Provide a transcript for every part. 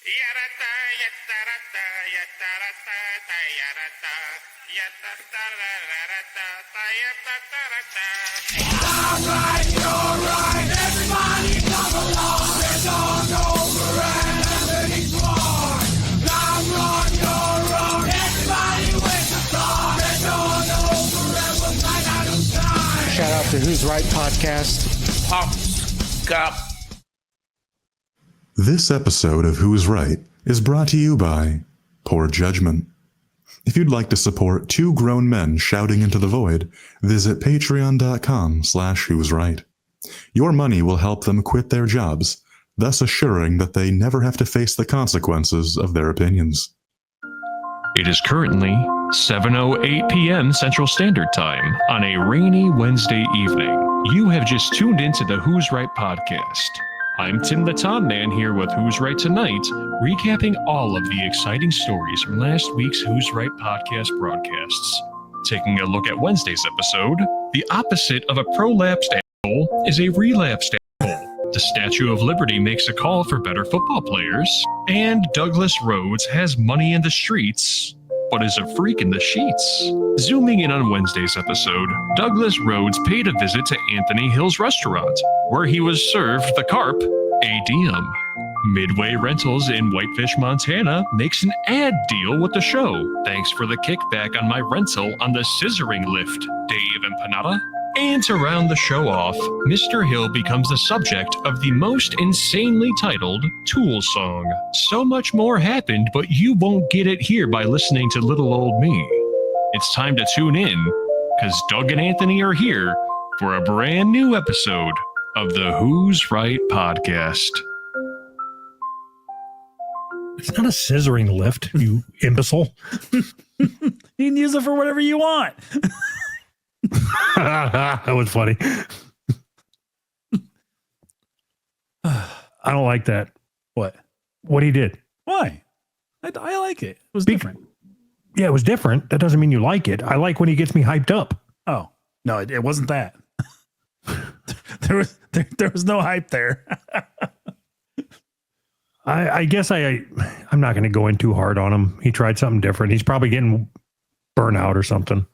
I'm right, you're right, everybody come along. It's all over and everything's wrong. I'm wrong, you're wrong, everybody wins the song. It's all over and we'll find out who's right. Shout out to Who's Right Podcast. This episode of Who's Right is brought to you by Poor Judgment. If you'd like to support two grown men shouting into the void, visit patreon.com/whosright. Your money will help them quit their jobs, thus assuring that they never have to face the consequences of their opinions. It is currently 7:08 p.m. Central Standard Time on a rainy Wednesday evening. You have just tuned into the Who's Right podcast. I'm Tim the Tom Man here with Who's Right Tonight, recapping all of the exciting stories from last week's Who's Right podcast broadcasts. Taking a look at Wednesday's episode, the opposite of a prolapsed asshole is a relapsed asshole. The Statue of Liberty makes a call for better football players, and Douglas Rhodes has money in the streets, but is a freak in the sheets. Zooming in on Wednesday's episode, Douglas Rhodes paid a visit to Anthony Hill's restaurant, where he was served the carp a diem. Midway Rentals in Whitefish, Montana makes an ad deal with the show. Thanks for the kickback on my rental on the scissoring lift, Dave and Panada. And to round the show off, Mr. Hill becomes the subject of the most insanely titled Tool song. So much more happened, but you won't get it here by listening to Little Old Me. It's time to tune in, because Doug and Anthony are here for a brand new episode of the Who's Right podcast. It's not a scissoring lift, you imbecile. You can use it for whatever you want. That was funny. I don't like that. What he did. Why? I like it. It was different. Yeah, it was different. That doesn't mean you like it. I like when he gets me hyped up. Oh, no, it wasn't that. There was no hype there. I guess I'm not going to go in too hard on him. He tried something different. He's probably getting burnout or something.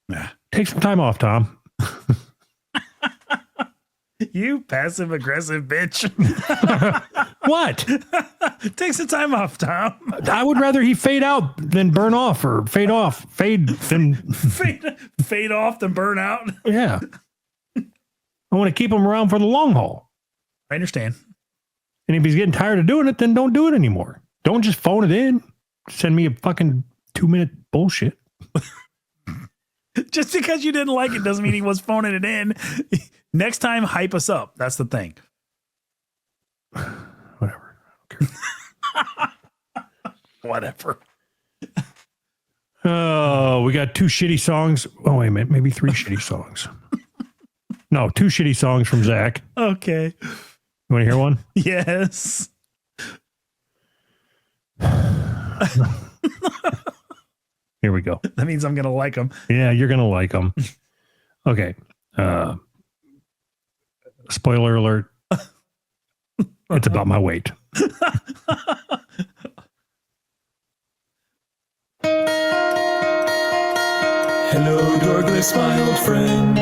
Yeah. Take some time off, Tom. You passive aggressive bitch. What? Take some time off, Tom. I would rather he fade out than burn off, or fade off. Fade off than burn out. Yeah. I want to keep him around for the long haul. I understand. And if he's getting tired of doing it, then don't do it anymore. Don't just phone it in. Send me a fucking 2-minute bullshit. Just because you didn't like it doesn't mean he was phoning it in. Next time, hype us up. That's the thing. Whatever. Okay. Whatever. Oh, we got 2 shitty songs. Oh, wait a minute. Maybe 3 shitty songs. No, 2 shitty songs from Zach. Okay. You want to hear one? Yes. Here we go. That means I'm going to like them. Yeah, you're going to like them. Okay. Spoiler alert. It's about my weight. Hello, Douglas, my old friend.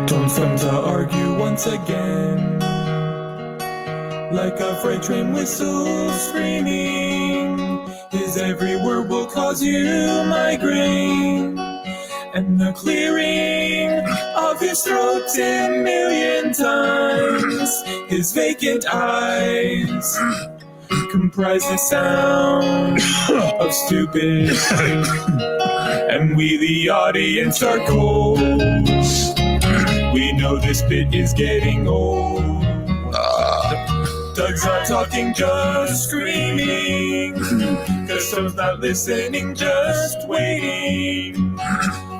Don't come to argue once again. Like a freight train whistle screaming, his every word will cause you migraine. And the clearing of his throat 10 million times, his vacant eyes comprise the sound of stupid. And we, the audience, are cold. We know this bit is getting old. Doug's not talking, just screaming. Cause Tom's not listening, just waiting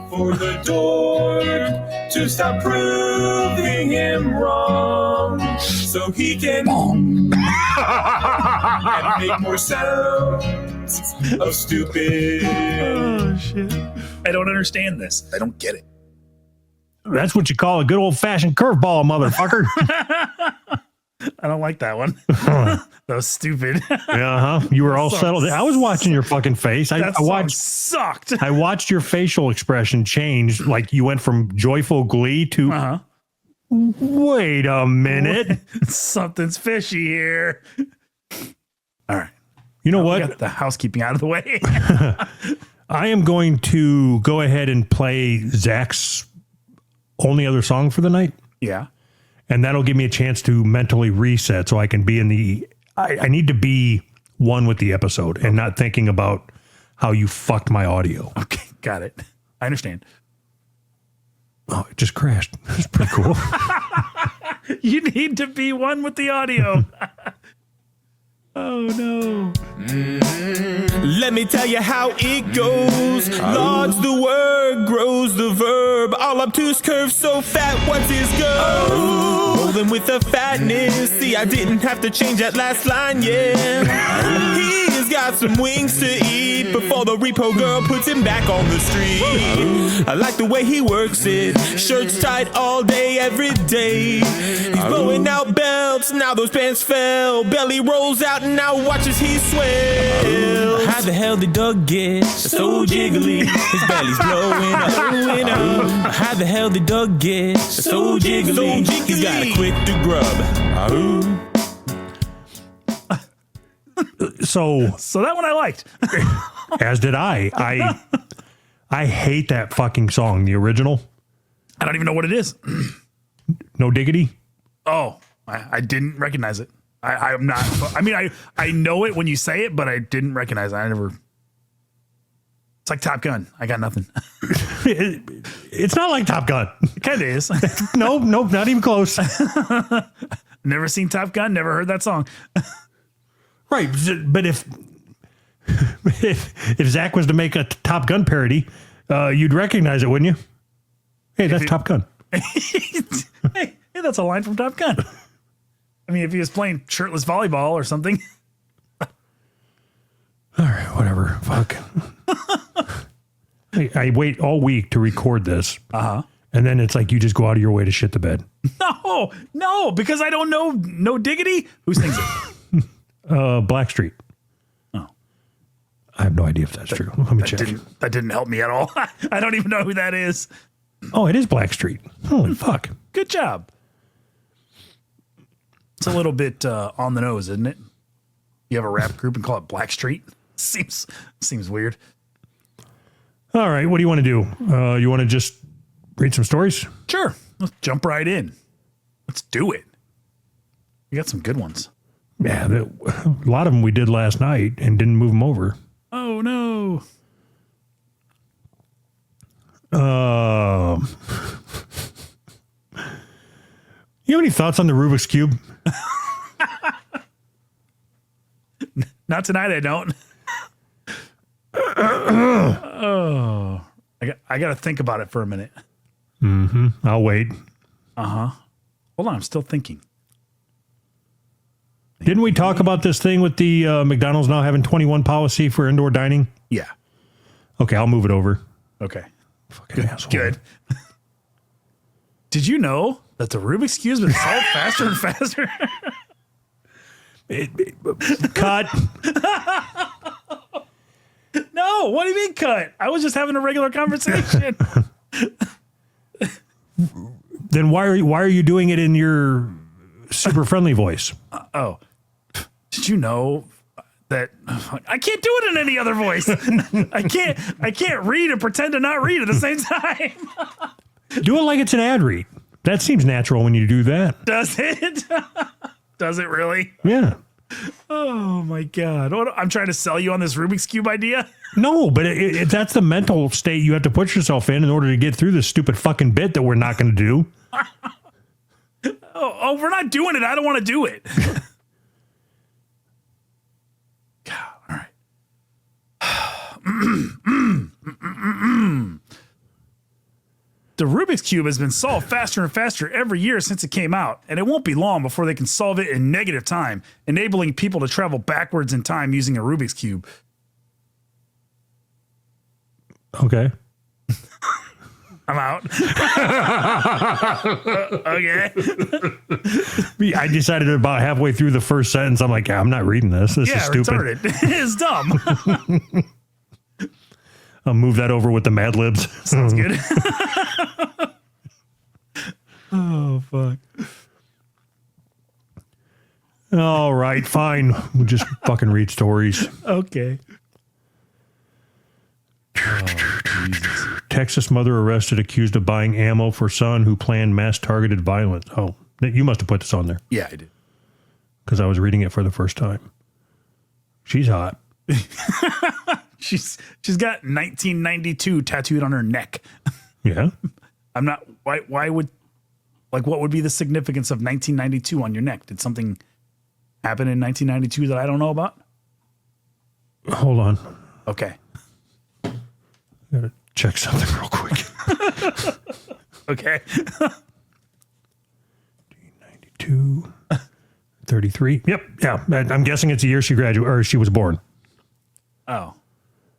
for the door to stop proving him wrong, so he can and make more sounds of stupid. Oh, shit. I don't understand this. I don't get it. That's what you call a good old-fashioned curveball, motherfucker. I don't like that one. That was stupid. Yeah, you were all settled. I was watching your fucking face. I watched. Sucked. I watched your facial expression change. Like you went from joyful glee to. Wait a minute. Something's fishy here. All right. You know what? Got the housekeeping out of the way. I am going to go ahead and play Zach's only other song for the night. Yeah. And that'll give me a chance to mentally reset so I can be in the... I need to be one with the episode and not thinking about how you fucked my audio. Okay, got it. I understand. Oh, it just crashed. That's pretty cool. You need to be one with the audio. Oh, no. Let me tell you how it goes. Large the word, grows the verb. All obtuse curves so fat, what's his go? Rolling with the fatness. See, I didn't have to change that last line, yeah. He's got some wings to eat before the repo girl puts him back on the street. I like the way he works it. Shirts tight all day, every day. He's blowing out belts, now those pants fell. Belly rolls out and now watch as he swells. How the hell did Doug get so jiggly? His belly's blowing up. How the hell did Doug get so jiggly? He's gotta quit the grub. So that one I liked. As did I. I hate that fucking song, the original. I don't even know what it is. No Diggity. Oh, I didn't recognize it. I'm not. I mean, I know it when you say it, but I didn't recognize it. I never. It's like Top Gun. I got nothing. It's not like Top Gun. It kind of is. Nope, not even close. Never seen Top Gun. Never heard that song. Right, but if Zach was to make a Top Gun parody, you'd recognize it, wouldn't you? Hey, that's Top Gun. hey, that's a line from Top Gun. I mean, if he was playing shirtless volleyball or something. All right, whatever. Fuck. I wait all week to record this. And then it's like you just go out of your way to shit the bed. No, because I don't know No Diggity. Who sings it? Blackstreet. Oh. I have no idea if that's true. Let me check. That didn't help me at all. I don't even know who that is. Oh, it is Blackstreet. Holy fuck. Good job. It's a little bit on the nose, isn't it? You have a rap group and call it Blackstreet? Seems weird. All right, what do you want to do? You want to just read some stories? Sure. Let's jump right in. Let's do it. We got some good ones. Yeah, a lot of them we did last night and didn't move them over. Oh, no. You have any thoughts on the Rubik's Cube? Not tonight, I don't. Oh, I got to think about it for a minute. I'll wait. Hold on, I'm still thinking. Didn't we talk about this thing with the McDonald's now having 21 policy for indoor dining? Yeah. Okay, I'll move it over. Okay. Fucking asshole. Good. Did you know that the Rubik's Cube's been solved faster and faster? Cut. No, what do you mean cut? I was just having a regular conversation. Then why are you doing it in your super friendly voice? Did you know that I can't do it in any other voice? I can't read and pretend to not read at the same time. Do it like it's an ad read. That seems natural when you do that. Does it? Does it really? Yeah. Oh my God. I'm trying to sell you on this Rubik's Cube idea. No, but that's the mental state you have to put yourself in order to get through this stupid fucking bit that we're not going to do. Oh, we're not doing it. I don't want to do it. God, all right. The Rubik's Cube has been solved faster and faster every year since it came out, and it won't be long before they can solve it in negative time, enabling people to travel backwards in time using a Rubik's Cube. Okay. I'm out. Okay. I decided about halfway through the first sentence, I'm like, yeah, I'm not reading this. This is stupid. Retarded. It's dumb. I'll move that over with the Mad Libs. Sounds good. Oh, fuck. All right, fine. We'll just fucking read stories. Okay. Texas mother arrested accused of buying ammo for son who planned mass targeted violence. Oh, you must have put this on there. Yeah, I did. Because I was reading it for the first time. She's hot. She's got 1992 tattooed on her neck. Yeah. I'm not. Why would, like, what would be the significance of 1992 on your neck? Did something happen in 1992 that I don't know about? Hold on. Okay. Gotta check something real quick. Okay. 92, 33. Yep. Yeah. I'm guessing it's the year she graduated or she was born. Oh,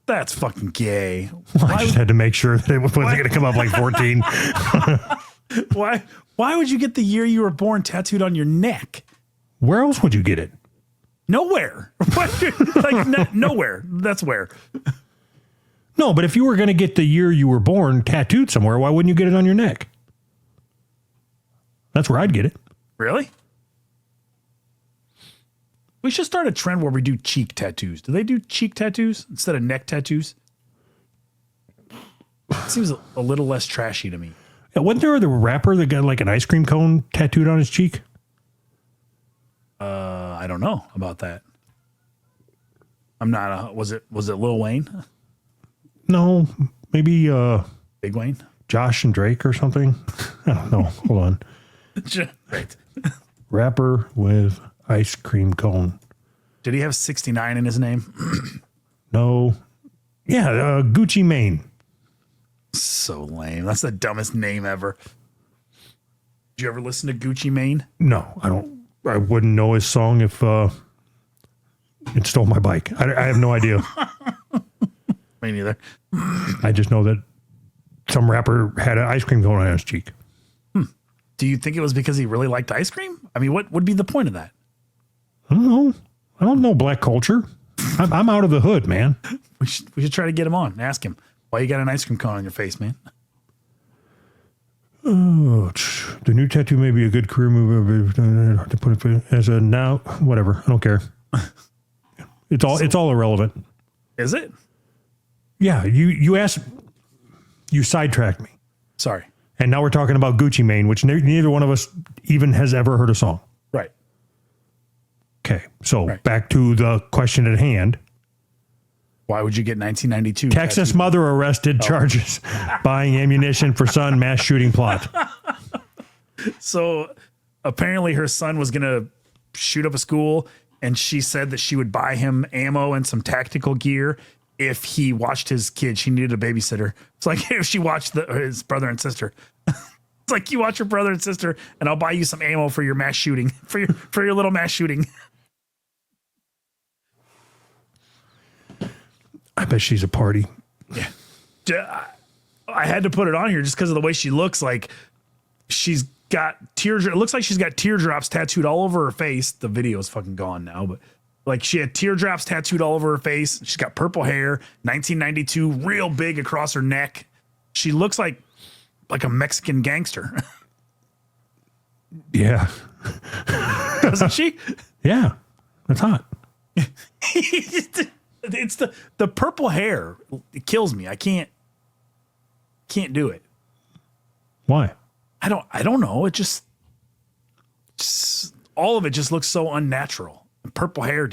that's fucking gay. I just had to make sure that it wasn't going to come up like 14. Why would you get the year you were born tattooed on your neck? Where else would you get it? Nowhere. Nowhere. That's where. No, but if you were going to get the year you were born tattooed somewhere, why wouldn't you get it on your neck? That's where I'd get it. Really? We should start a trend where we do cheek tattoos. Do they do cheek tattoos instead of neck tattoos? It seems a little less trashy to me. Yeah, wasn't there the rapper that got like an ice cream cone tattooed on his cheek? I don't know about that. I'm not. Was it Lil Wayne? No, maybe Big Wayne? Josh and Drake or something. I don't know. Hold on. Right. Rapper with ice cream cone. Did he have 69 in his name? No. Yeah, Gucci Mane. So lame. That's the dumbest name ever. Did you ever listen to Gucci Mane? No, I don't. I wouldn't know his song if it stole my bike. I have no idea. Me neither. I just know that some rapper had an ice cream cone on his cheek. Do you think it was because he really liked ice cream? I mean, what would be the point of that? I don't know. I don't know black culture. I'm out of the hood, man. We should try to get him on and ask him why you got an ice cream cone on your face, man. Oh, the new tattoo may be a good career move to put it as a now. Whatever. I don't care. It's all irrelevant. Is it? Yeah. You asked. You sidetracked me. Sorry. And now we're talking about Gucci Mane, which neither one of us even has ever heard a song. Right. Okay. So back to the question at hand. Why would you get 1992? Texas tattooed? mother arrested, charges buying ammunition for son mass shooting plot. So apparently her son was going to shoot up a school, and she said that she would buy him ammo and some tactical gear if he watched his kid. She needed a babysitter. It's like if she watched his brother and sister. It's like, you watch your brother and sister, and I'll buy you some ammo for your mass shooting, for your little mass shooting. I bet she's a party. Yeah. I had to put it on here just because of the way she looks. Like, she's got teardrops. It looks like she's got teardrops tattooed all over her face. The video is fucking gone now, but like, she had teardrops tattooed all over her face. She's got purple hair, 1992, real big across her neck. She looks like a Mexican gangster. Yeah. Doesn't she? Yeah. That's hot. It's the purple hair. It kills me. I can't do it. Why? I don't know. It just all of it just looks so unnatural. Purple hair,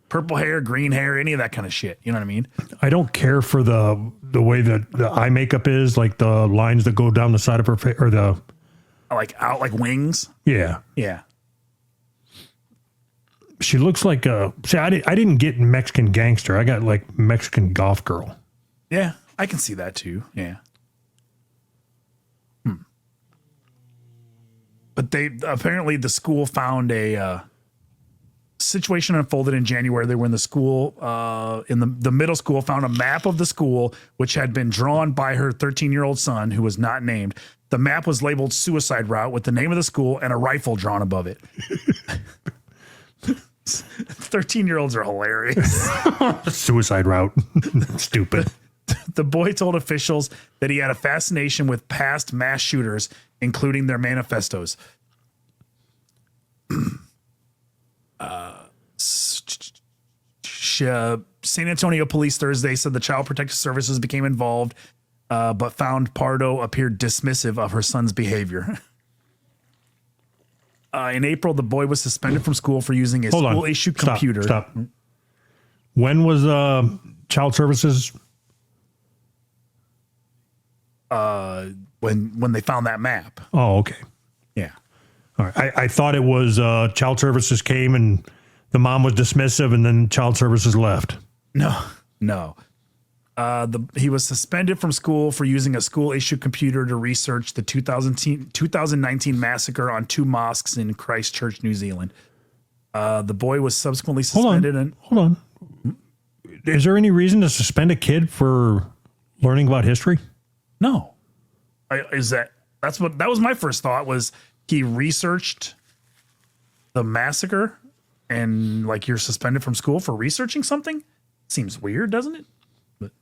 purple hair, green hair, any of that kind of shit. You know what I mean? I don't care for the way that the eye makeup is, like the lines that go down the side of her face, or the Like out like wings. yeah. Yeah. She looks like see, I didn't get Mexican gangster. I got like Mexican golf girl. Yeah, I can see that too. Yeah. But they apparently, the school found a situation unfolded in January. They were in the school, in the middle school, found a map of the school, which had been drawn by her 13-year-old son, who was not named. The map was labeled suicide route with the name of the school and a rifle drawn above it. 13-year-olds are hilarious. Suicide route. Stupid. The boy told officials that he had a fascination with past mass shooters, including their manifestos. San Antonio police Thursday said the Child Protective Services became involved, but found Pardo appeared dismissive of her son's behavior. In April, the boy was suspended from school for using a school-issued computer. Stop. When was Child Services? When they found that map. Oh, okay. Yeah. All right. I thought it was Child Services came and the mom was dismissive and then Child Services left. No. He was suspended from school for using a school-issued computer to research the 2019 massacre on 2 mosques in Christchurch, New Zealand. The boy was subsequently suspended. Hold on. Is there any reason to suspend a kid for learning about history? No. That was my first thought, was he researched the massacre and like you're suspended from school for researching something? Seems weird, doesn't it? But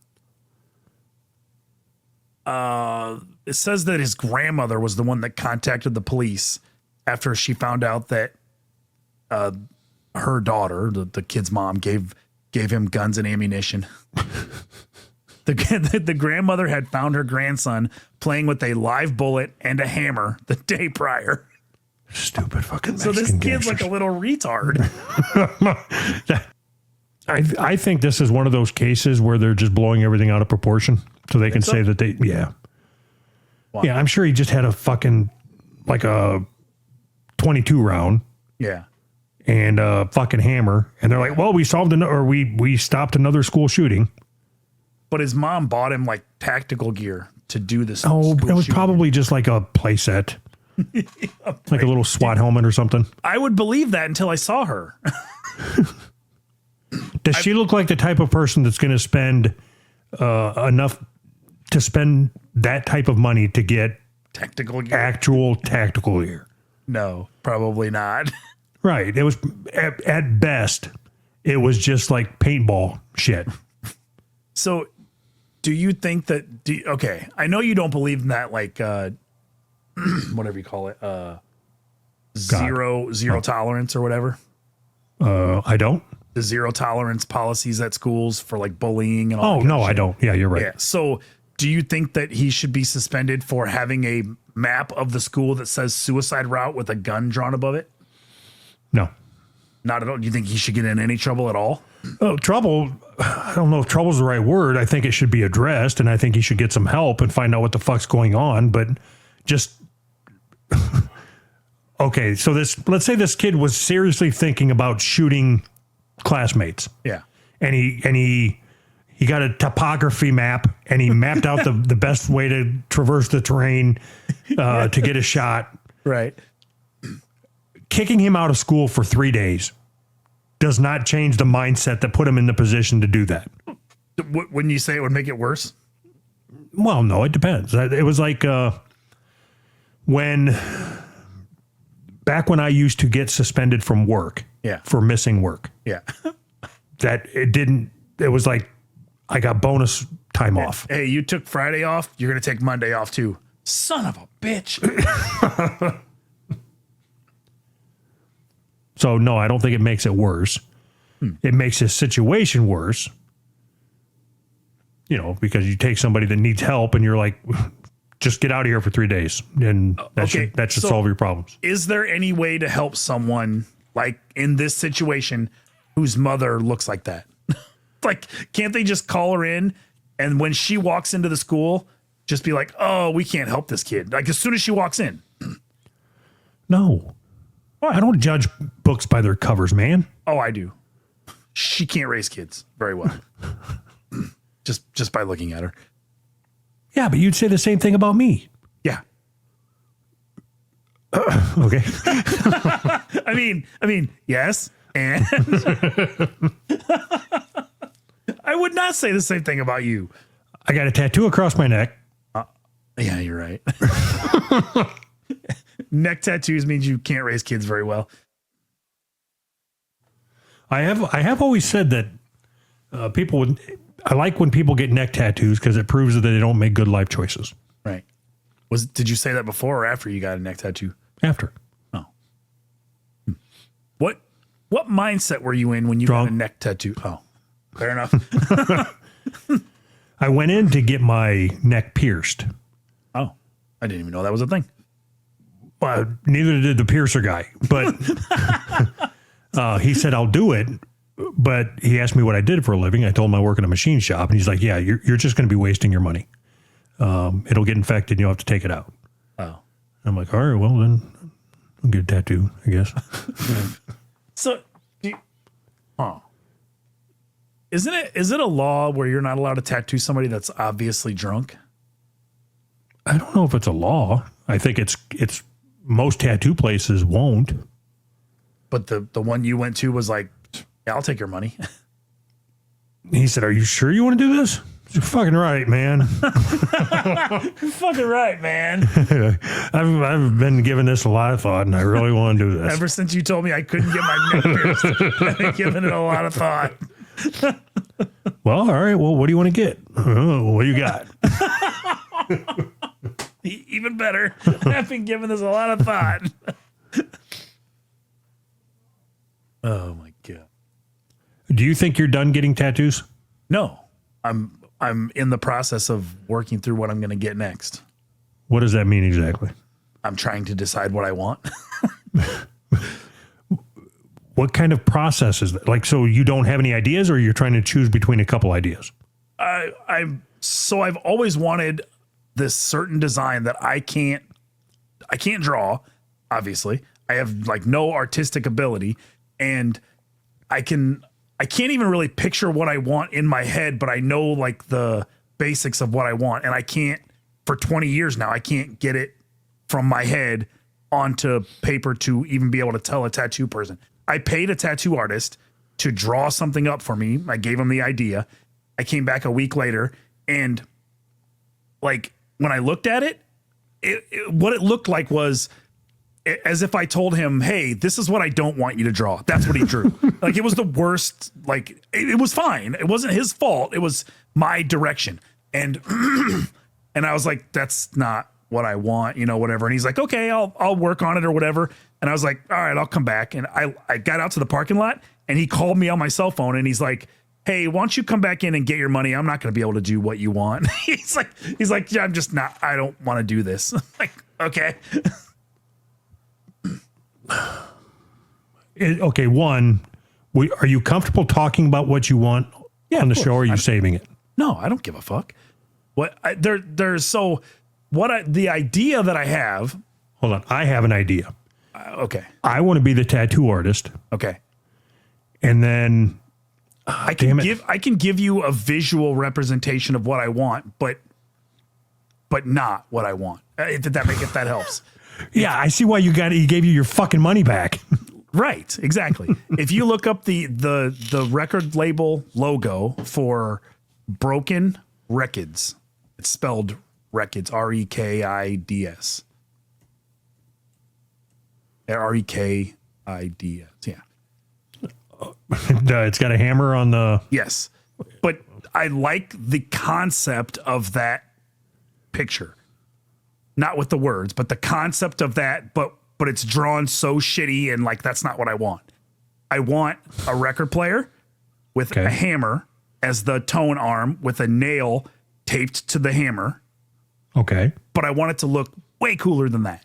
it says that his grandmother was the one that contacted the police after she found out that her daughter, the kid's mom, gave him guns and ammunition. The grandmother had found her grandson playing with a live bullet and a hammer the day prior. Stupid fucking So Mexican this kid's gangsters. like a little retard. I think this is one of those cases where they're just blowing everything out of proportion so they can say that they, yeah. Wow. Yeah, I'm sure he just had a fucking, like a 22 round. Yeah. And a fucking hammer. And they're like, well, we stopped another school shooting. But his mom bought him like tactical gear to do this. Oh, school it was shooting. probably just like a play set. Like a little SWAT helmet or something. I would believe that until I saw her. Does she look like the type of person that's going to spend enough to spend that type of money to get Tactical gear? actual tactical gear? No, probably not. Right. It was at best, it was just like paintball shit. So do you think that, okay, I know you don't believe in that, like, whatever you call it, zero tolerance or whatever. I don't. The zero tolerance policies at schools for like bullying and all Oh, that kind no, of I shit. don't. Yeah, you're right. Yeah. So do you think that he should be suspended for having a map of the school that says suicide route with a gun drawn above it? No. Not at all. Do you think he should get in any trouble at all? Oh, trouble. I don't know if trouble's the right word. I think it should be addressed, and I think he should get some help and find out what the fuck's going on. But just okay. So let's say this kid was seriously thinking about shooting classmates. Yeah. And he got a topography map, and he mapped out the best way to traverse the terrain to get a shot. Right. Kicking him out of school for 3 days does not change the mindset that put him in the position to do that. Wouldn't you say it would make it worse? Well, no, it depends. It was like back when I used to get suspended from work for missing work. Yeah. It was like I got bonus time off. Hey, you took Friday off. You're going to take Monday off too. Son of a bitch. So, no, I don't think it makes it worse. It makes his situation worse. You know, because you take somebody that needs help and you're like, just get out of here for 3 days. And that should So solve your problems. Is there any way to help someone like in this situation whose mother looks like that? Like, can't they just call her in and when she walks into the school, just be like, oh, we can't help this kid. Like as soon as she walks in. No. I don't judge books by their covers, man. Oh, I do. She can't raise kids very well. just by looking at her. Yeah, but you'd say the same thing about me. Yeah. Okay. I mean, yes. And I would not say the same thing about you. I got a tattoo across my neck. Yeah, you're right. Neck tattoos means you can't raise kids very well. I have always said that I like when people get neck tattoos because it proves that they don't make good life choices. Right. Did you say that before or after you got a neck tattoo? After. Oh. What mindset were you in when you got a neck tattoo? Oh, fair enough. I went in to get my neck pierced. Oh, I didn't even know that was a thing. Neither did the piercer guy, but he said, I'll do it. But he asked me what I did for a living. I told him I work in a machine shop, and he's like, yeah, you're just going to be wasting your money. It'll get infected and you'll have to take it out. Oh. I'm like, all right, well then I'll get a tattoo, I guess. So, is it a law where you're not allowed to tattoo somebody that's obviously drunk? I don't know if it's a law. I think it's most tattoo places won't. But the one you went to was like, yeah, I'll take your money. He said, are you sure you want to do this? You're fucking right, man. You're fucking right, man. I've been giving this a lot of thought, and I really want to do this. Ever since you told me I couldn't get my neck pierced, I've been giving it a lot of thought. Well, all right. Well, what do you want to get? What do you got? Even better. I've been giving this a lot of thought. Oh my God. Do you think you're done getting tattoos? No, I'm in the process of working through what I'm going to get next. What does that mean exactly? I'm trying to decide what I want. What kind of process is that? Like, so you don't have any ideas, or you're trying to choose between a couple ideas? I've always wanted this certain design that I can't draw. Obviously, I have like no artistic ability, and I can't even really picture what I want in my head, but I know like the basics of what I want, and I can't, for 20 years now, I can't get it from my head onto paper to even be able to tell a tattoo person. I paid a tattoo artist to draw something up for me. I gave him the idea. I came back a week later, and like when I looked at it, what it looked like was as if I told him, hey, this is what I don't want you to draw. That's what he drew. Like it was the worst. Like it was fine. It wasn't his fault. It was my direction. And, and I was like, that's not what I want, whatever. And he's like, okay, I'll work on it or whatever. And I was like, all right, I'll come back. And I got out to the parking lot, and he called me on my cell phone, and he's like, hey, why don't you come back in and get your money? I'm not going to be able to do what you want. he's like, yeah, I don't want to do this. Like, okay. Okay. One, are you comfortable talking about what you want on the show, or are you saving it? No, I don't give a fuck. The idea that I have. Hold on. I have an idea. Okay. I want to be the tattoo artist. Okay. And then I can give you a visual representation of what I want, but not what I want. If that helps. Yeah, I see why he gave you your fucking money back. Right, exactly. If you look up the record label logo for Broken Records, it's spelled Records, Rekids. Rekids, yeah. It's got a hammer on the... Yes, but I like the concept of that picture. Not with the words, but the concept of that, but it's drawn so shitty, and like that's not what I want. I want a record player with a hammer as the tone arm with a nail taped to the hammer. Okay. But I want it to look way cooler than that.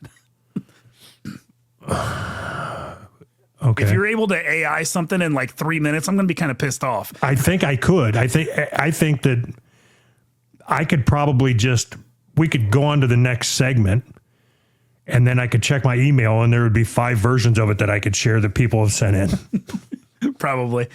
Okay. If you're able to AI something in like 3 minutes, I'm going to be kind of pissed off. I think I could. I think that I could probably we could go on to the next segment, and then I could check my email, and there would be 5 versions of it that I could share that people have sent in. Probably.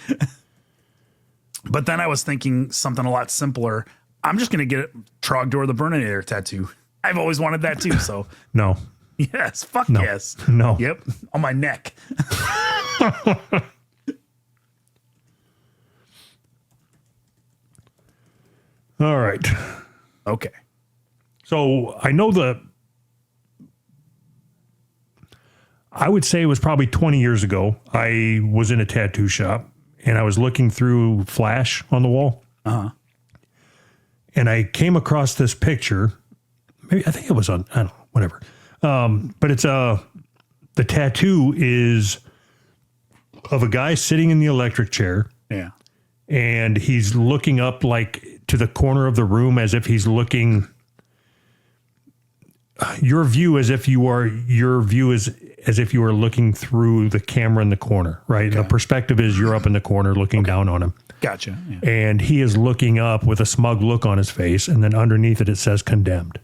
But then I was thinking something a lot simpler. I'm just going to get Trogdor the Burninator tattoo. I've always wanted that too. So no. Yes. Fuck no. yes. No. Yep. On my neck. All right. Okay. So I know I would say it was probably 20 years ago. I was in a tattoo shop and I was looking through Flash on the wall. Uh-huh. And I came across this picture. Maybe I think it was on, I don't know, whatever. But it's the tattoo is of a guy sitting in the electric chair. Yeah. And he's looking up like to the corner of the room as if he's looking. Your view is as if you are looking through the camera in the corner, right? Okay. The perspective is you're up in the corner looking down on him. Gotcha. Yeah. And he is looking up with a smug look on his face, and then underneath it says condemned.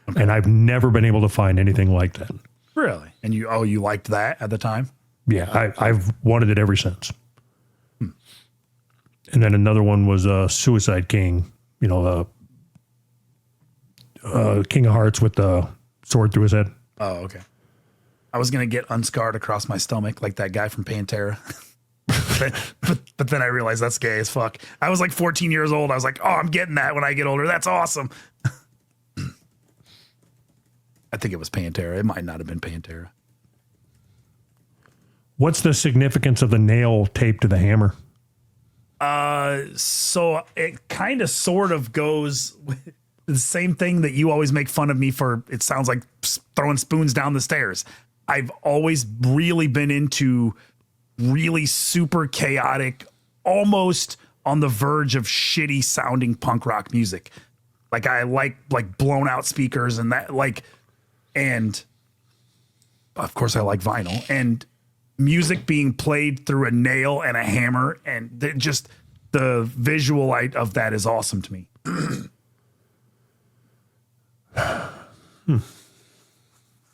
Okay. And I've never been able to find anything like that. Really? And you liked that at the time? Yeah, I've wanted it ever since. And then another one was Suicide King, the King of Hearts with the sword through his head. Oh, okay. I was going to get unscarred across my stomach like that guy from Pantera. but then I realized that's gay as fuck. I was like 14 years old. I was like, oh, I'm getting that when I get older. That's awesome. I think it was Pantera. It might not have been Pantera. What's the significance of the nail taped to the hammer? So it kind of sort of goes with the same thing that you always make fun of me for. It sounds like throwing spoons down the stairs. I've always really been into really super chaotic, almost on the verge of shitty sounding punk rock music. Like I like blown out speakers and that and of course I like vinyl and music being played through a nail and a hammer, and just the visual of that is awesome to me.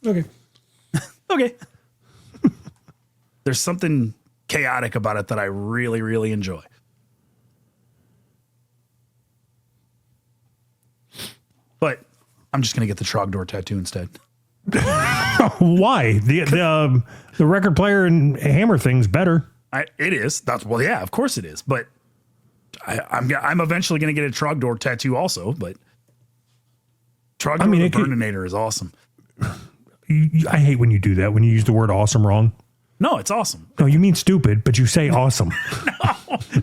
Okay. Okay. There's something chaotic about it that I really, really enjoy. But I'm just going to get the Trogdor tattoo instead. Why? The record player and hammer thing's better. It is. Yeah, of course it is. But I'm eventually going to get a Trogdor tattoo also. But Trogdor the Burninator is awesome. I hate when you do that. When you use the word awesome wrong. No, it's awesome. No, you mean stupid, but you say awesome.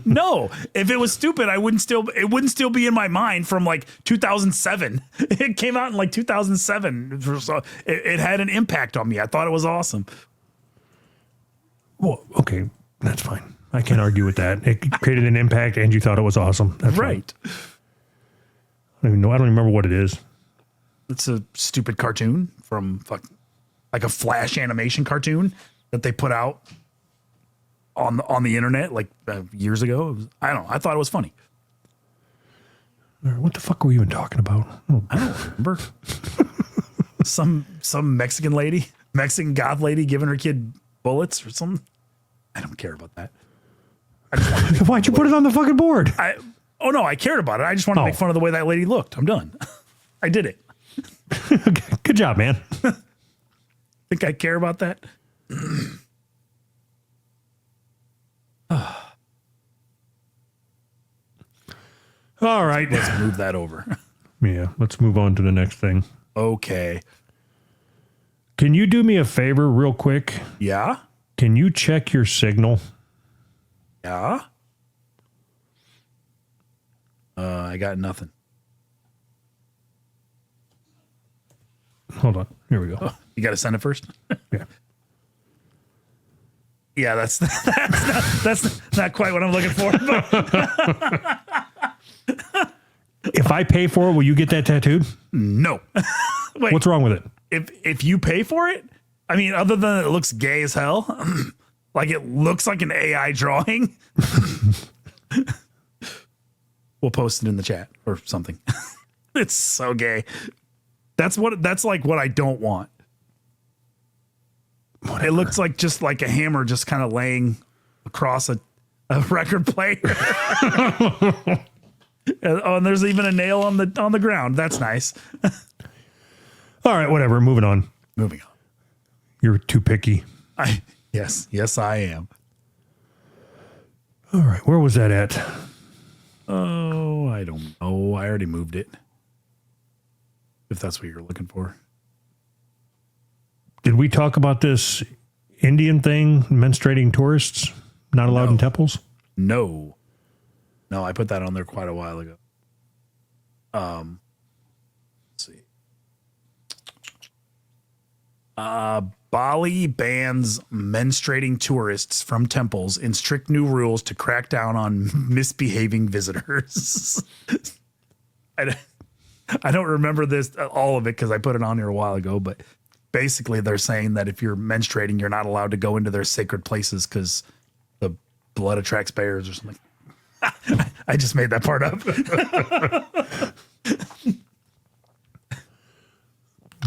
No. If it was stupid, it wouldn't still be in my mind from like 2007. It came out in like 2007. So it had an impact on me. I thought it was awesome. Well, okay, that's fine. I can't argue with that. It created an impact and you thought it was awesome. That's right. Fine. I don't even know. I don't remember what it is. It's a stupid cartoon from like a Flash animation cartoon that they put out on the internet like years ago. I don't know. I thought it was funny. What the fuck were we even talking about? I don't remember. some Mexican goth lady giving her kid bullets or something. I don't care about that. Why'd you put it on the fucking board? I cared about it. I just wanted to make fun of the way that lady looked. I'm done. I did it. Okay, good job, man. Think I care about that? All right. Let's move that over. Yeah, let's move on to the next thing. Okay. Can you do me a favor real quick? Yeah? Can you check your signal? Yeah? I got nothing. Hold on. Here we go. Oh, you got to send it first? Yeah. Yeah, that's not quite what I'm looking for. But if I pay for it, will you get that tattooed? No. Wait, what's wrong with it? If you pay for it, I mean, other than it looks gay as hell, like it looks like an AI drawing. We'll post it in the chat or something. It's so gay. That's like what I don't want. Whatever. It looks like just like a hammer just kind of laying across a record player. And there's even a nail on the ground. That's nice. All right, whatever. Moving on. You're too picky. Yes, I am. All right, where was that at? Oh, I I don't know. I already moved it. If that's what you're looking for. Did we talk about this Indian thing, menstruating tourists not allowed in temples? No, I put that on there quite a while ago. Let's see. Bali bans menstruating tourists from temples in strict new rules to crack down on misbehaving visitors. I don't remember all of it because I put it on here a while ago, but basically they're saying that if you're menstruating, you're not allowed to go into their sacred places because the blood attracts bears or something. I just made that part up.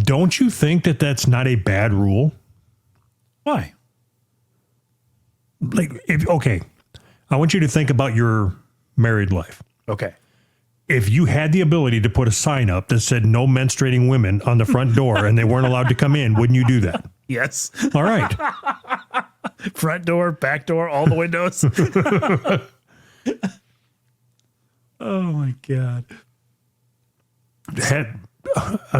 Don't you think that that's not a bad rule? Why? Okay, I want you to think about your married life. Okay. If you had the ability to put a sign up that said no menstruating women on the front door and they weren't allowed to come in, wouldn't you do that? Yes. All right. Front door, back door, all the windows. Oh my God.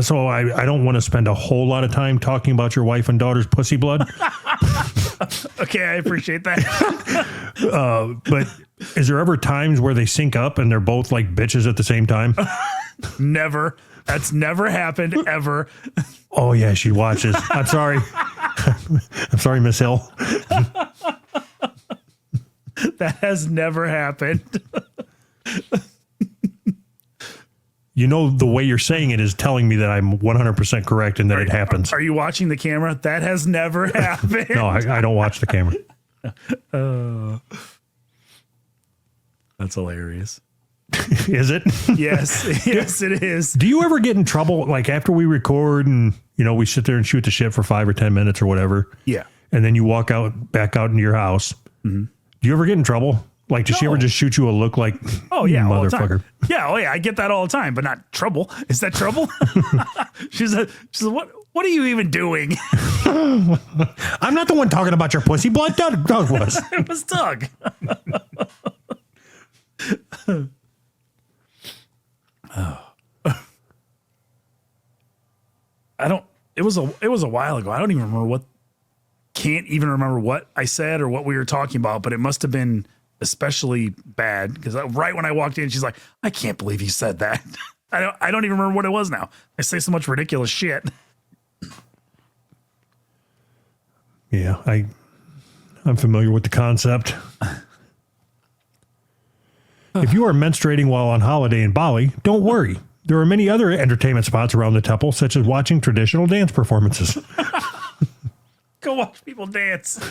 So I don't want to spend a whole lot of time talking about your wife and daughter's pussy blood. Okay, I appreciate that. But is there ever times where they sync up and they're both like bitches at the same time? Never. That's never happened, ever. Oh, yeah, she watches. I'm sorry. I'm sorry, Miss Hill. That has never happened. You know, the way you're saying it is telling me that I'm 100% correct and that it happens. Are you watching the camera? That has never happened. No, I don't watch the camera. That's hilarious. Is it? Yes. Yes, it is. Do you ever get in trouble, like after we record and, we sit there and shoot the shit for 5 or 10 minutes or whatever? Yeah. And then you walk back out into your house. Mm-hmm. Do you ever get in trouble? Like, does she ever just shoot you a look like, oh, yeah, motherfucker? Yeah, oh, yeah, I get that all the time, but not trouble. Is that trouble? She said, what are you even doing? I'm not the one talking about your pussy blood. Doug was. It was Doug. It was a while ago. I don't even remember can't even remember what I said or what we were talking about, but it must have been especially bad because right when I walked in, she's like, I can't believe you said that. I don't even remember what it was now. I say so much ridiculous shit. Yeah, I'm familiar with the concept. If you are menstruating while on holiday in Bali, don't worry. There are many other entertainment spots around the temple, such as watching traditional dance performances. Go watch people dance.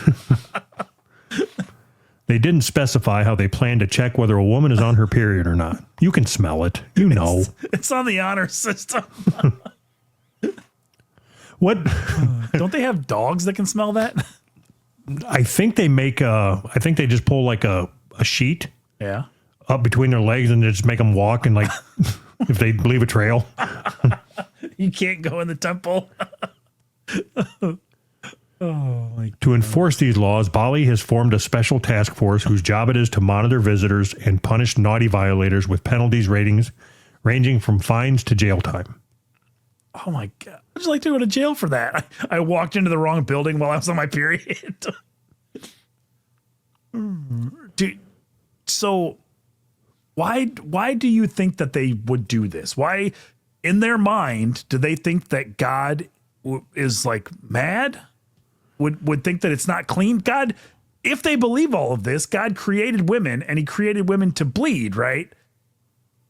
They didn't specify how they plan to check whether a woman is on her period or not. You can smell it. You know. It's on the honor system. What? Don't they have dogs that can smell that? I think they they just pull like a sheet Yeah. up between their legs and they just make them walk and like if they leave a trail. You can't go in the temple. To enforce these laws, Bali has formed a special task force whose job it is to monitor visitors and punish naughty violators with penalties ranging from fines to jail time. Oh my God. I'd just like to go to jail for that. I walked into the wrong building while I was on my period. Dude, so why do you think that they would do this? Why, in their mind, do they think that God is like mad? Would think that it's not clean? God, if they believe all of this, God created women and he created women to bleed, right?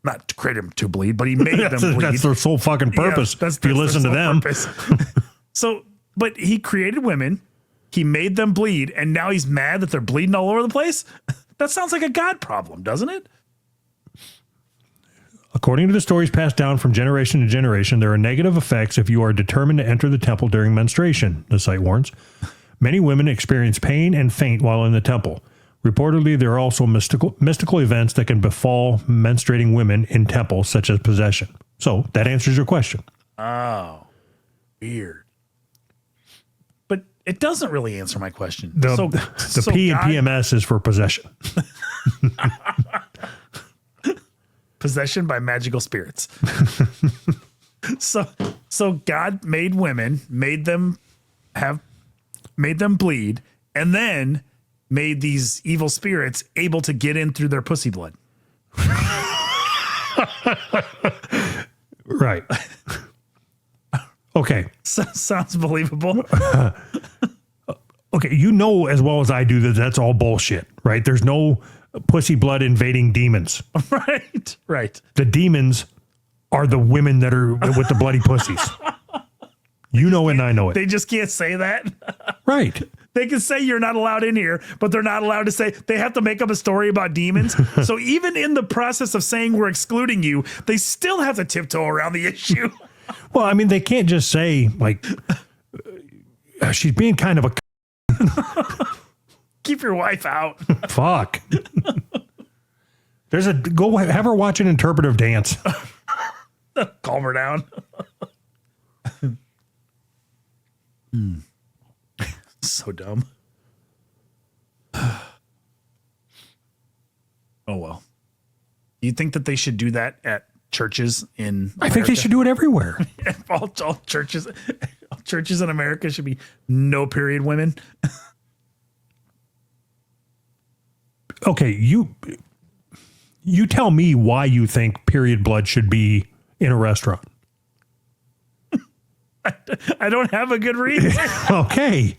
Not to create them to bleed, but he made them bleed. That's their sole fucking purpose. Yeah, if you listen to them. So, but he created women, he made them bleed, and now he's mad that they're bleeding all over the place? That sounds like a God problem, doesn't it? According to the stories passed down from generation to generation, there are negative effects if you are determined to enter the temple during menstruation, the site warns. Many women experience pain and faint while in the temple. Reportedly, there are also mystical events that can befall menstruating women in temples, such as possession. So that answers your question. Oh, weird. But it doesn't really answer my question. The P in PMS is for possession. possession by magical spirits. So God made women, made them bleed, and then made these evil spirits able to get in through their pussy blood. Right. Okay. Sounds believable. Okay. You know as well as I do that that's all bullshit, right? There's no pussy blood invading demons. Right. The demons are the women that are with the bloody pussies. You know it and I know it. They just can't say that. Right. They can say you're not allowed in here, but they're not allowed to say, they have to make up a story about demons. So even in the process of saying we're excluding you, they still have to tiptoe around the issue. Well, I mean, they can't just say, like, she's being kind of a Keep your wife out. fuck. Go have her watch an interpretive dance. Calm her down. So dumb. Oh, well. Do you think that they should do that at churches in America? I think they should do it everywhere. all churches in America should be no period women. Okay, you tell me why you think period blood should be in a restaurant. I don't have a good reason. Okay.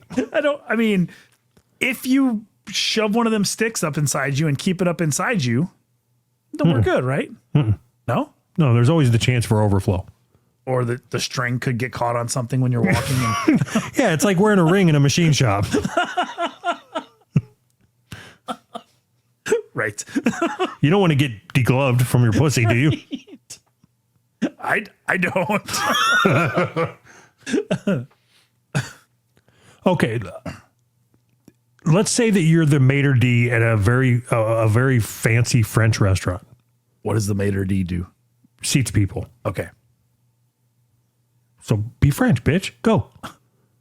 I mean, if you shove one of them sticks up inside you and keep it up inside you, then we're good, right? No? No, there's always the chance for overflow. Or the string could get caught on something when you're walking. And Yeah, it's like wearing a ring in a machine shop. right. You don't want to get degloved from your pussy, do you? I don't. Okay. Let's say that you're the maitre d' at a very fancy French restaurant. What does the maitre d' do? Seats people. Okay. So be French, bitch. Go.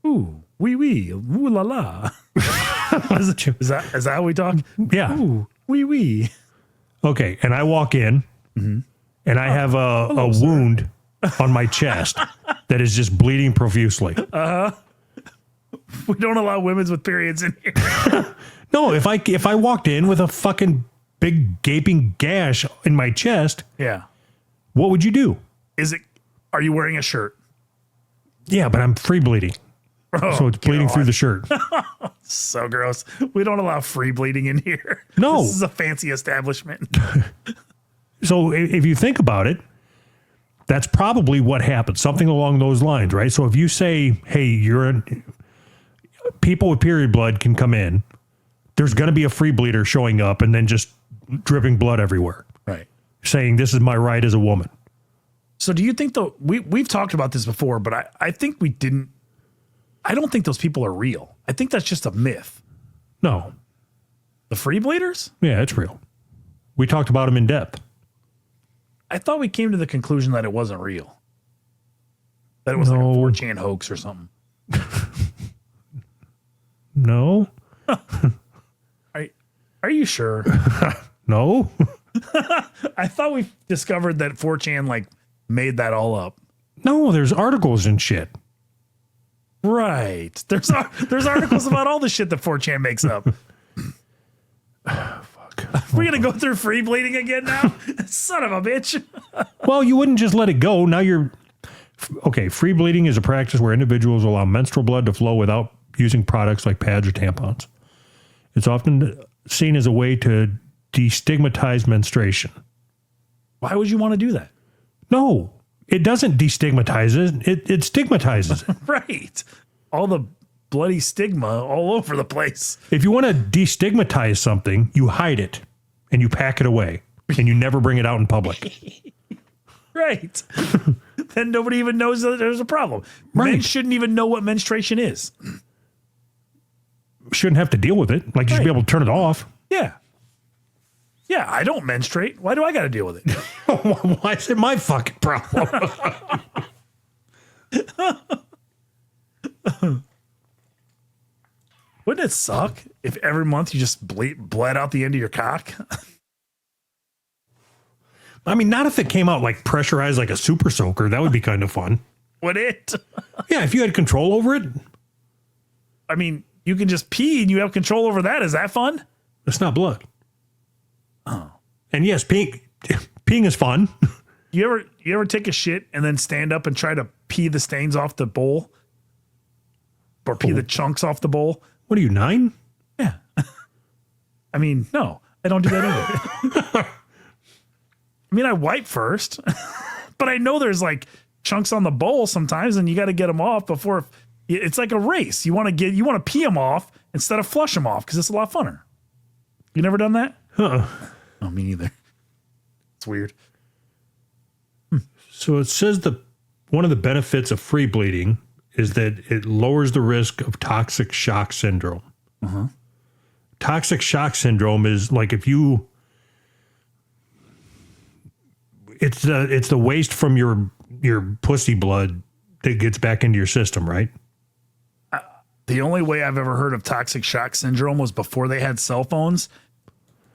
Ooh, oui, oui, ooh la la. Is that how we talk? Yeah. Ooh, oui, oui. Okay. And I walk in and I have a wound on my chest that is just bleeding profusely. We don't allow women with periods in here. No, if I walked in with a fucking big gaping gash in my chest, Yeah. what would you do? Are you wearing a shirt? Yeah, but I'm free bleeding. Oh, So it's bleeding through the shirt. So gross. We don't allow free bleeding in here. No. This is a fancy establishment. So if you think about it, that's probably what happened. Something along those lines, right? So if you say, hey, people with period blood can come in, there's going to be a free bleeder showing up and then just dripping blood everywhere. Right. Saying this is my right as a woman. So do you think we've talked about this before, but I think I don't think those people are real. I think that's just a myth. No. The free bleeders? Yeah, it's real. We talked about them in depth. I thought we came to the conclusion that it wasn't real. That it was like a 4chan hoax or something. No. Are you sure? No. I thought we discovered that 4chan made that all up. No, there's articles and shit. Right. There's articles about all the shit that 4chan makes up. Fuck. We're going to go through free bleeding again now? Son of a bitch. Well, you wouldn't just let it go. Now you're... Okay, free bleeding is a practice where individuals allow menstrual blood to flow without using products like pads or tampons. It's often seen as a way to destigmatize menstruation. Why would you want to do that? No, it doesn't destigmatize it. It stigmatizes it. Right. All the bloody stigma all over the place. If you want to destigmatize something, you hide it and you pack it away and you never bring it out in public. Right. Then nobody even knows that there's a problem. Right. Men shouldn't even know what menstruation is. Shouldn't have to deal with it. Like you should be able to turn it off. Yeah. Yeah, I don't menstruate. Why do I got to deal with it? Why is it my fucking problem? Wouldn't it suck if every month you just bled out the end of your cock? I mean, not if it came out like pressurized like a super soaker. That would be kind of fun. Would it? Yeah, if you had control over it. I mean, you can just pee and you have control over that. Is that fun? It's not blood. Oh. And yes, peeing is fun. You ever take a shit and then stand up and try to pee the stains off the bowl? Or pee the chunks off the bowl? What are you, 9? Yeah. I mean, no, I don't do that either. I mean, I wipe first, but I know there's like chunks on the bowl sometimes and you got to get them off before. It's like a race. You want to pee them off instead of flush them off because it's a lot funner. You never done that? Oh, me neither. It's weird. So it says one of the benefits of free bleeding is that it lowers the risk of toxic shock syndrome. Uh-huh. Toxic shock syndrome is like it's the waste from your pussy blood that gets back into your system, right? The only way I've ever heard of toxic shock syndrome was before they had cell phones.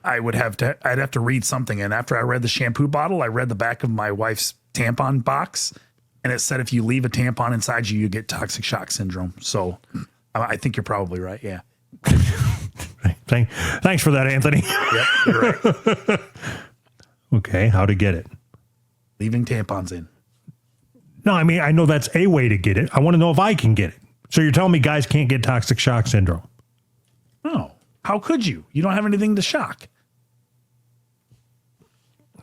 I'd have to read something. And after I read the shampoo bottle, I read the back of my wife's tampon box. And it said, if you leave a tampon inside you, you get toxic shock syndrome. So I think you're probably right. Yeah. Thanks for that, Anthony. Yep, you're right. Okay. How to get it? Leaving tampons in. No, I mean, I know that's a way to get it. I want to know if I can get it. So you're telling me guys can't get toxic shock syndrome? No. How could you? You don't have anything to shock.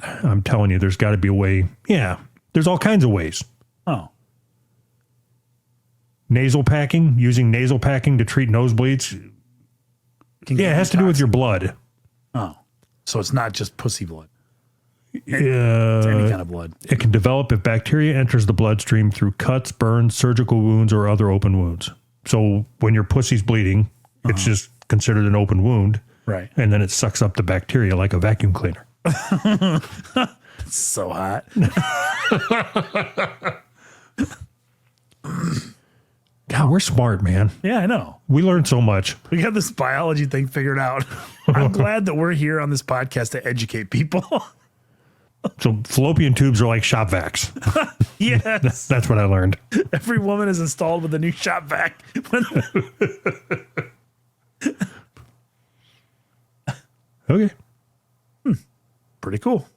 I'm telling you, there's got to be a way. Yeah. There's all kinds of ways. Oh. Nasal packing, using nasal packing to treat nosebleeds. Yeah, it has to do with your blood. Oh. So it's not just pussy blood. It's any kind of blood. It can develop if bacteria enters the bloodstream through cuts, burns, surgical wounds, or other open wounds. So when your pussy's bleeding, it's just considered an open wound. Right. And then it sucks up the bacteria like a vacuum cleaner. It's so hot. God, we're smart, man. Yeah, I know. We learned so much. We got this biology thing figured out. I'm glad that we're here on this podcast to educate people. So fallopian tubes are like shop vacs. Yes. That's what I learned. Every woman is installed with a new shop vac. Okay. Pretty cool.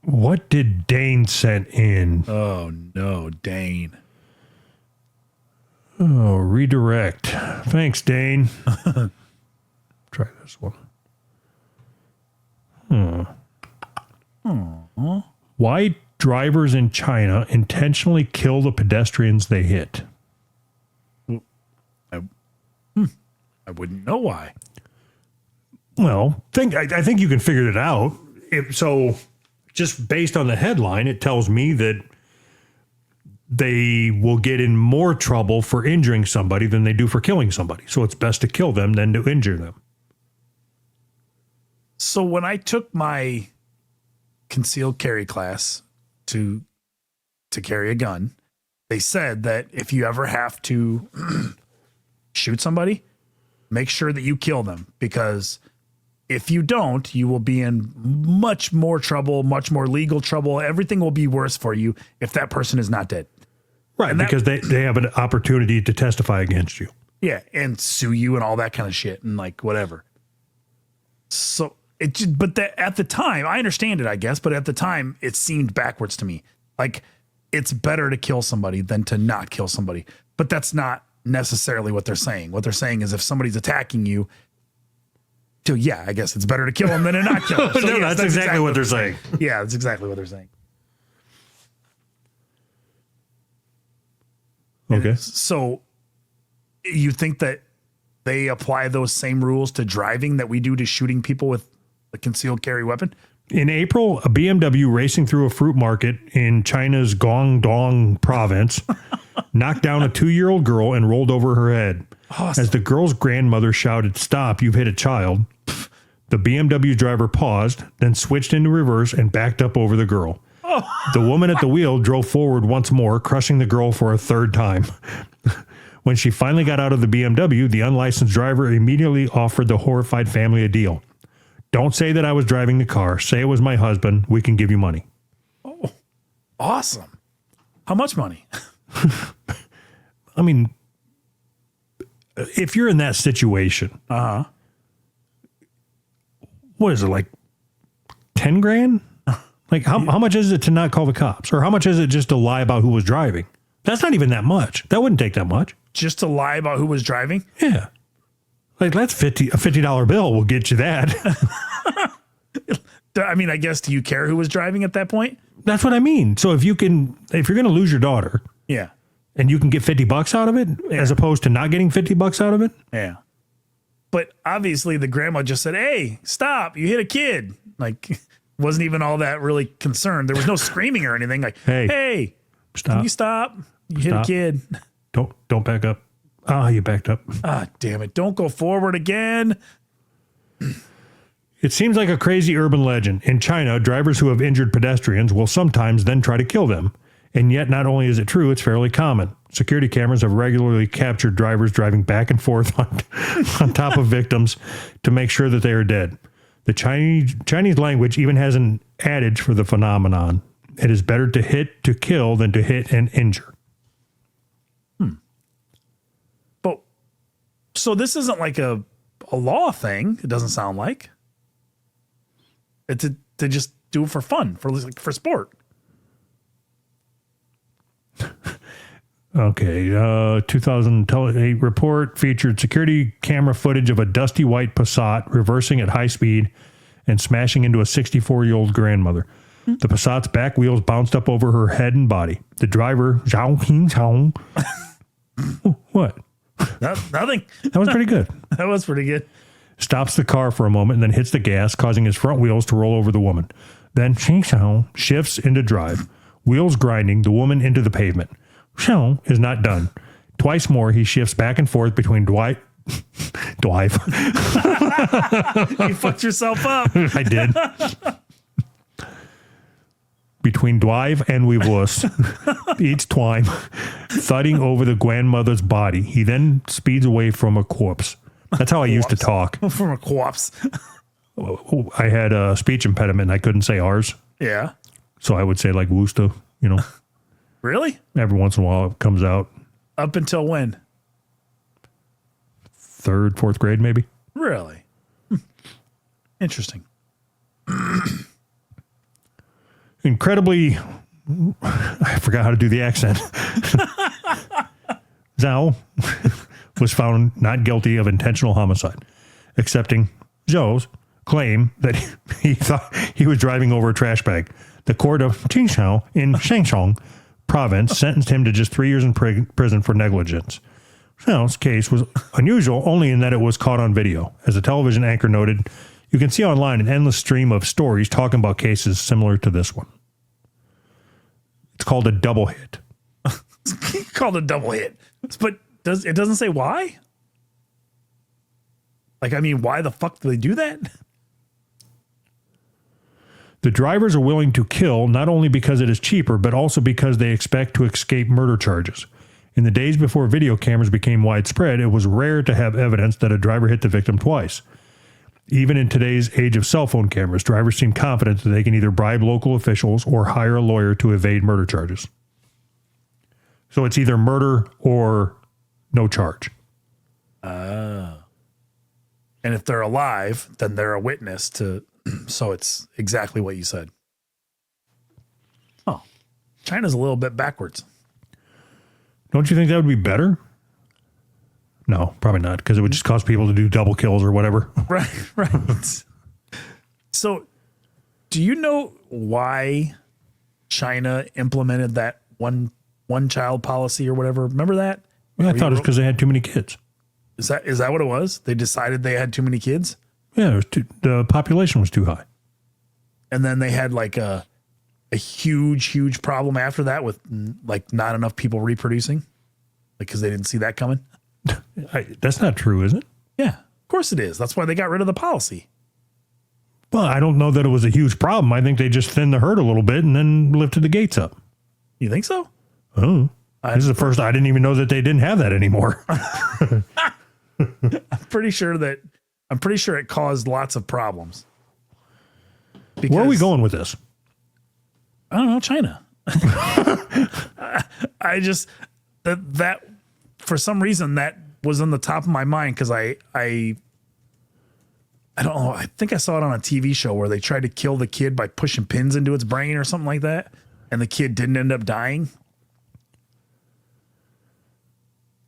What did Dane send in? Oh, no, Dane. Oh, redirect. Thanks, Dane. Try this one. Why drivers in China intentionally kill the pedestrians they hit? I wouldn't know why. Well, I think you can figure it out. So just based on the headline, it tells me that they will get in more trouble for injuring somebody than they do for killing somebody. So it's best to kill them than to injure them. So when I took my concealed carry class to carry a gun, they said that if you ever have to shoot somebody, make sure that you kill them, because if you don't, you will be in much more trouble, much more legal trouble. Everything will be worse for you if that person is not dead. Right, because they have an opportunity to testify against you. Yeah, and sue you and all that kind of shit and like whatever. So at the time, I understand it, I guess, but at the time it seemed backwards to me. Like it's better to kill somebody than to not kill somebody. But that's not necessarily what they're saying. What they're saying is if somebody's attacking you, I guess it's better to kill them than to not kill them. So, no, that's exactly what they're saying. Yeah, that's exactly what they're saying. Okay. So you think that they apply those same rules to driving that we do to shooting people with a concealed carry weapon? In April, a BMW racing through a fruit market in China's Guangdong province knocked down a 2-year-old girl and rolled over her head. Awesome. As the girl's grandmother shouted, "Stop, you've hit a child," the BMW driver paused, then switched into reverse and backed up over the girl. The woman at the wheel drove forward once more, crushing the girl for a third time. When she finally got out of the BMW, the unlicensed driver immediately offered the horrified family a deal. Don't say that I was driving the car. Say it was my husband. We can give you money. Oh, awesome. How much money? I mean, if you're in that situation, what is it, like 10 grand? Like how much is it to not call the cops? Or how much is it just to lie about who was driving? That's not even that much. That wouldn't take that much. Just to lie about who was driving? Yeah. Like that's a $50 bill will get you that. I mean, I guess, do you care who was driving at that point? That's what I mean. So if you're going to lose your daughter, Yeah. and you can get $50 out of it, as opposed to not getting $50 out of it. Yeah. But obviously the grandma just said, hey, stop, you hit a kid. Like, wasn't even all that really concerned. There was no screaming or anything. Like, hey, stop. Can you stop? You hit a kid. Don't back up. Ah, you backed up. Ah, damn it. Don't go forward again. It seems like a crazy urban legend. In China, drivers who have injured pedestrians will sometimes then try to kill them. And yet, not only is it true, it's fairly common. Security cameras have regularly captured drivers driving back and forth on top of victims to make sure that they are dead. The Chinese language even has an adage for the phenomenon. It is better to hit to kill than to hit and injure. But so this isn't like a law thing. It doesn't sound like. It's to just do it for fun, for sport. Okay, 2008 report featured security camera footage of a dusty white Passat reversing at high speed and smashing into a 64-year-old grandmother. The Passat's back wheels bounced up over her head and body. The driver, what? Nothing. That was pretty good. That was pretty good. Stops the car for a moment and then hits the gas, causing his front wheels to roll over the woman. Then shifts into drive. Wheels grinding the woman into the pavement. Is not done. Twice more, he shifts back and forth between Dwive. You fucked yourself up. I did. Between Dwive and Weeblos, each time, thudding over the grandmother's body. He then speeds away from a corpse. That's how I used to talk. From a corpse. I had a speech impediment. I couldn't say ours. Yeah. So I would say like Woosta, Really? Every once in a while it comes out. Up until when? 3rd, 4th grade, maybe. Really? Interesting. Incredibly, I forgot how to do the accent. Zhao was found not guilty of intentional homicide, accepting Zhou's claim that he thought he was driving over a trash bag. The court of Qingshao in Shangchong province sentenced him to just 3 years in prison for negligence. Zhou's case was unusual only in that it was caught on video. As a television anchor noted, you can see online an endless stream of stories talking about cases similar to this one. It's called a double hit. Called a double hit. But it doesn't say why? Like, I mean, why the fuck do they do that? The drivers are willing to kill not only because it is cheaper, but also because they expect to escape murder charges. In the days before video cameras became widespread, it was rare to have evidence that a driver hit the victim twice. Even in today's age of cell phone cameras, drivers seem confident that they can either bribe local officials or hire a lawyer to evade murder charges. So it's either murder or no charge. And if they're alive, then they're a witness to... So it's exactly what you said. Oh, China's a little bit backwards. Don't you think that would be better? No, probably not, because it would just cause people to do double kills or whatever. Right. So, do you know why China implemented that one child policy or whatever? Remember that? Well, I thought it was because they had too many kids. Is that what it was? They decided they had too many kids? Yeah, the population was too high. And then they had like a huge problem after that with like not enough people reproducing, like because they didn't see that coming. That's not true, is it? Yeah, of course it is. That's why they got rid of the policy. Well, I don't know that it was a huge problem. I think they just thinned the herd a little bit and then lifted the gates up. You think so? Oh, this is the first. I didn't even know that they didn't have that anymore. I'm pretty sure it caused lots of problems. Where are we going with this? I don't know, China. I just that for some reason that was on the top of my mind because I don't know. I think I saw it on a TV show where they tried to kill the kid by pushing pins into its brain or something like that, and the kid didn't end up dying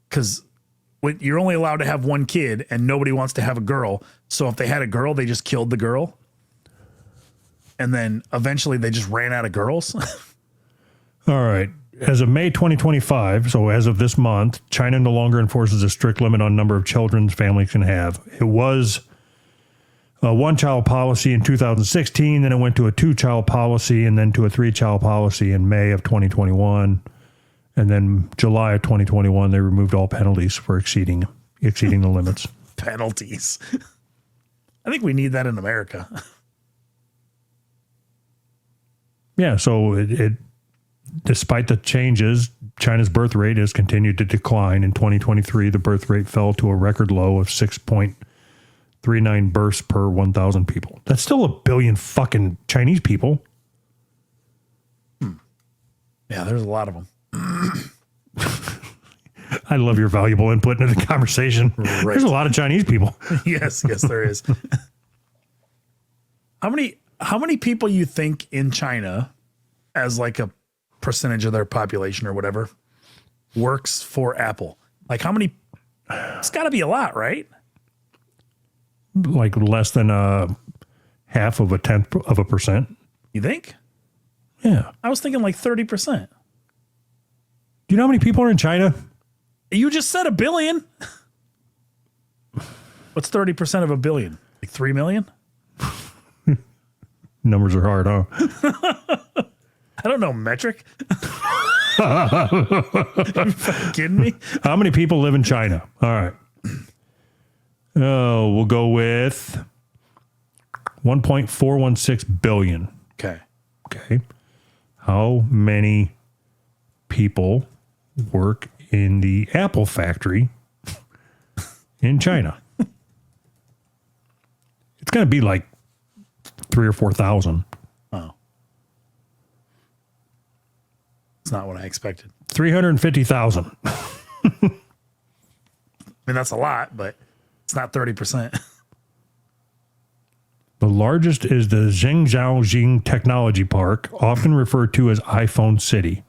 because you're only allowed to have one kid, and nobody wants to have a girl. So if they had a girl, they just killed the girl, and then eventually they just ran out of girls. All right. As of May 2025, so as of this month, China no longer enforces a strict limit on number of children families can have. It was a one-child policy in 2016, then it went to a two-child policy, and then to a three-child policy in May of 2021. And then July of 2021, they removed all penalties for exceeding the limits. Penalties. I think we need that in America. Yeah, so it despite the changes, China's birth rate has continued to decline. In 2023, the birth rate fell to a record low of 6.39 births per 1,000 people. That's still a billion fucking Chinese people. Yeah, there's a lot of them. I love your valuable input into the conversation. Right. There's a lot of Chinese people. Yes, there is. How many people you think in China, as like a percentage of their population or whatever, works for Apple? Like how many? It's got to be a lot, right? Like less than half of a tenth of a percent. You think? Yeah. I was thinking like 30%. Do you know how many people are in China? You just said 1 billion. What's 30% of 1 billion? Like 3 million? Numbers are hard, huh? I don't know metric. Are you fucking kidding me? How many people live in China? All right. Oh, we'll go with 1.416 billion. Okay. Okay. How many people work in the Apple factory in China? It's going to be like 3,000 or 4,000. Oh. It's not what I expected. 350,000. I mean, that's a lot, but it's not 30%. The largest is the Zhengzhou Technology Park, often referred to as iPhone City,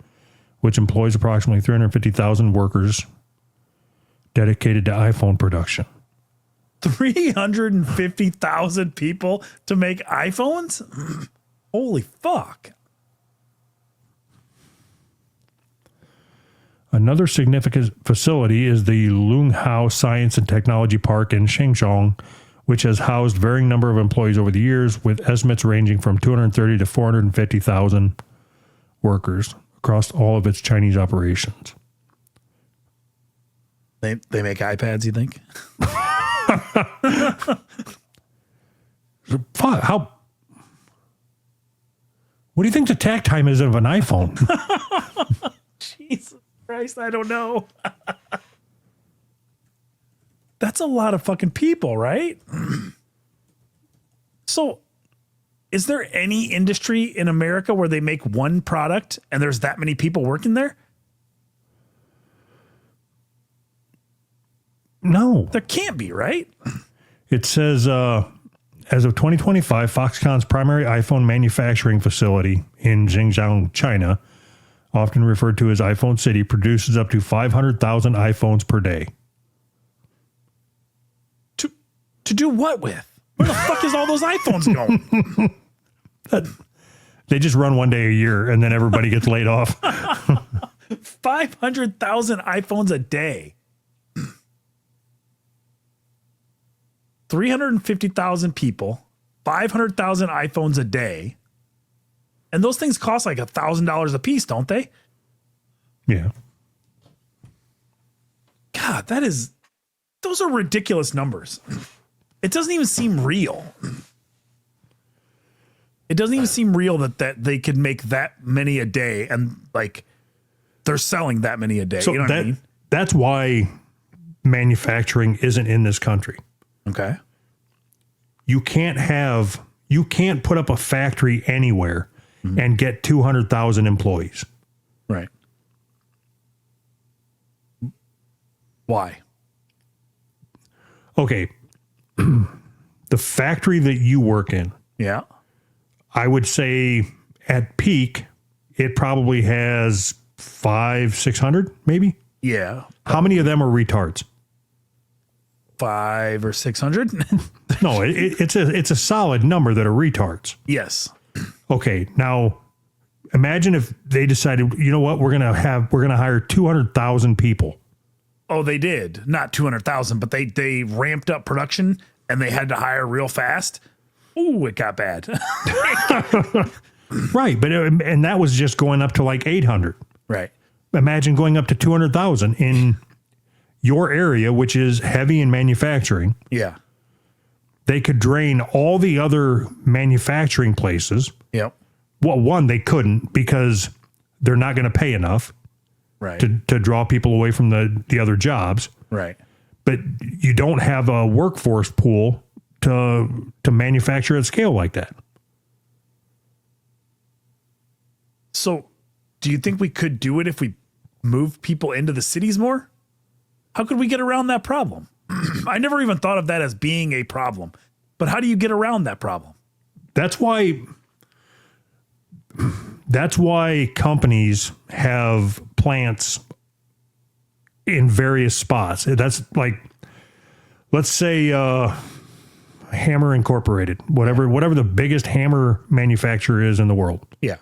which employs approximately 350,000 workers dedicated to iPhone production. 350,000 people to make iPhones? Holy fuck. Another significant facility is the Lunghao Science and Technology Park in Shenzhen, which has housed varying number of employees over the years, with estimates ranging from 230 to 450,000 workers across all of its Chinese operations. They make iPads, you think? How? What do you think the tact time is of an iPhone? Jesus Christ, I don't know. That's a lot of fucking people, right? So, is there any industry in America where they make one product and there's that many people working there? No. There can't be, right? It says, as of 2025, Foxconn's primary iPhone manufacturing facility in Xinjiang, China, often referred to as iPhone City, produces up to 500,000 iPhones per day. To do what with? Where the fuck is all those iPhones going? They just run one day a year and then everybody gets laid off. 500,000 iPhones a day. 350,000 people, 500,000 iPhones a day. And those things cost like $1,000 a piece, don't they? Yeah. God, those are ridiculous numbers. It doesn't even seem real. It doesn't even seem real that they could make that many a day and like they're selling that many a day. So you know what I mean? That's why manufacturing isn't in this country. Okay. You can't have You can't put up a factory anywhere and get 200,000 employees. Right. Why? Okay. The factory that you work in, Yeah. I would say at peak, it probably has 600, maybe. Yeah. How many of them are retards? 500 or 600. No, it's a solid number that are retards. Yes. Okay, now imagine if they decided, you know what, we're gonna hire 200,000 people. Oh, they did. Not 200,000, but they ramped up production and they had to hire real fast. Ooh, it got bad. Right, but and that was just going up to like 800. Right. Imagine going up to 200,000 in your area, which is heavy in manufacturing. Yeah. They could drain all the other manufacturing places. Yep. Well, one, they couldn't because they're not going to pay enough Right. to draw people away from the other jobs. Right. But you don't have a workforce pool to manufacture at scale like that. So, do you think we could do it if we moved people into the cities more? How could we get around that problem? I never even thought of that as being a problem. But how do you get around that problem? That's why companies have plants in various spots. That's like, let's say Hammer Incorporated, whatever the biggest hammer manufacturer is in the world. Yeah.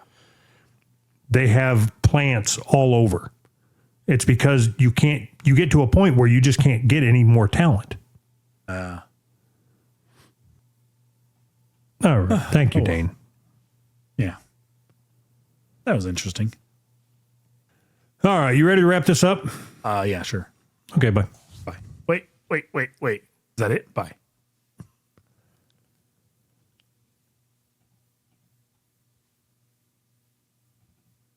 They have plants all over. It's because you get to a point where you just can't get any more talent. All right. Thank you, Dane. Yeah. That was interesting. All right. You ready to wrap this up? Yeah, sure. Okay, bye. Bye. Wait. Is that it? Bye.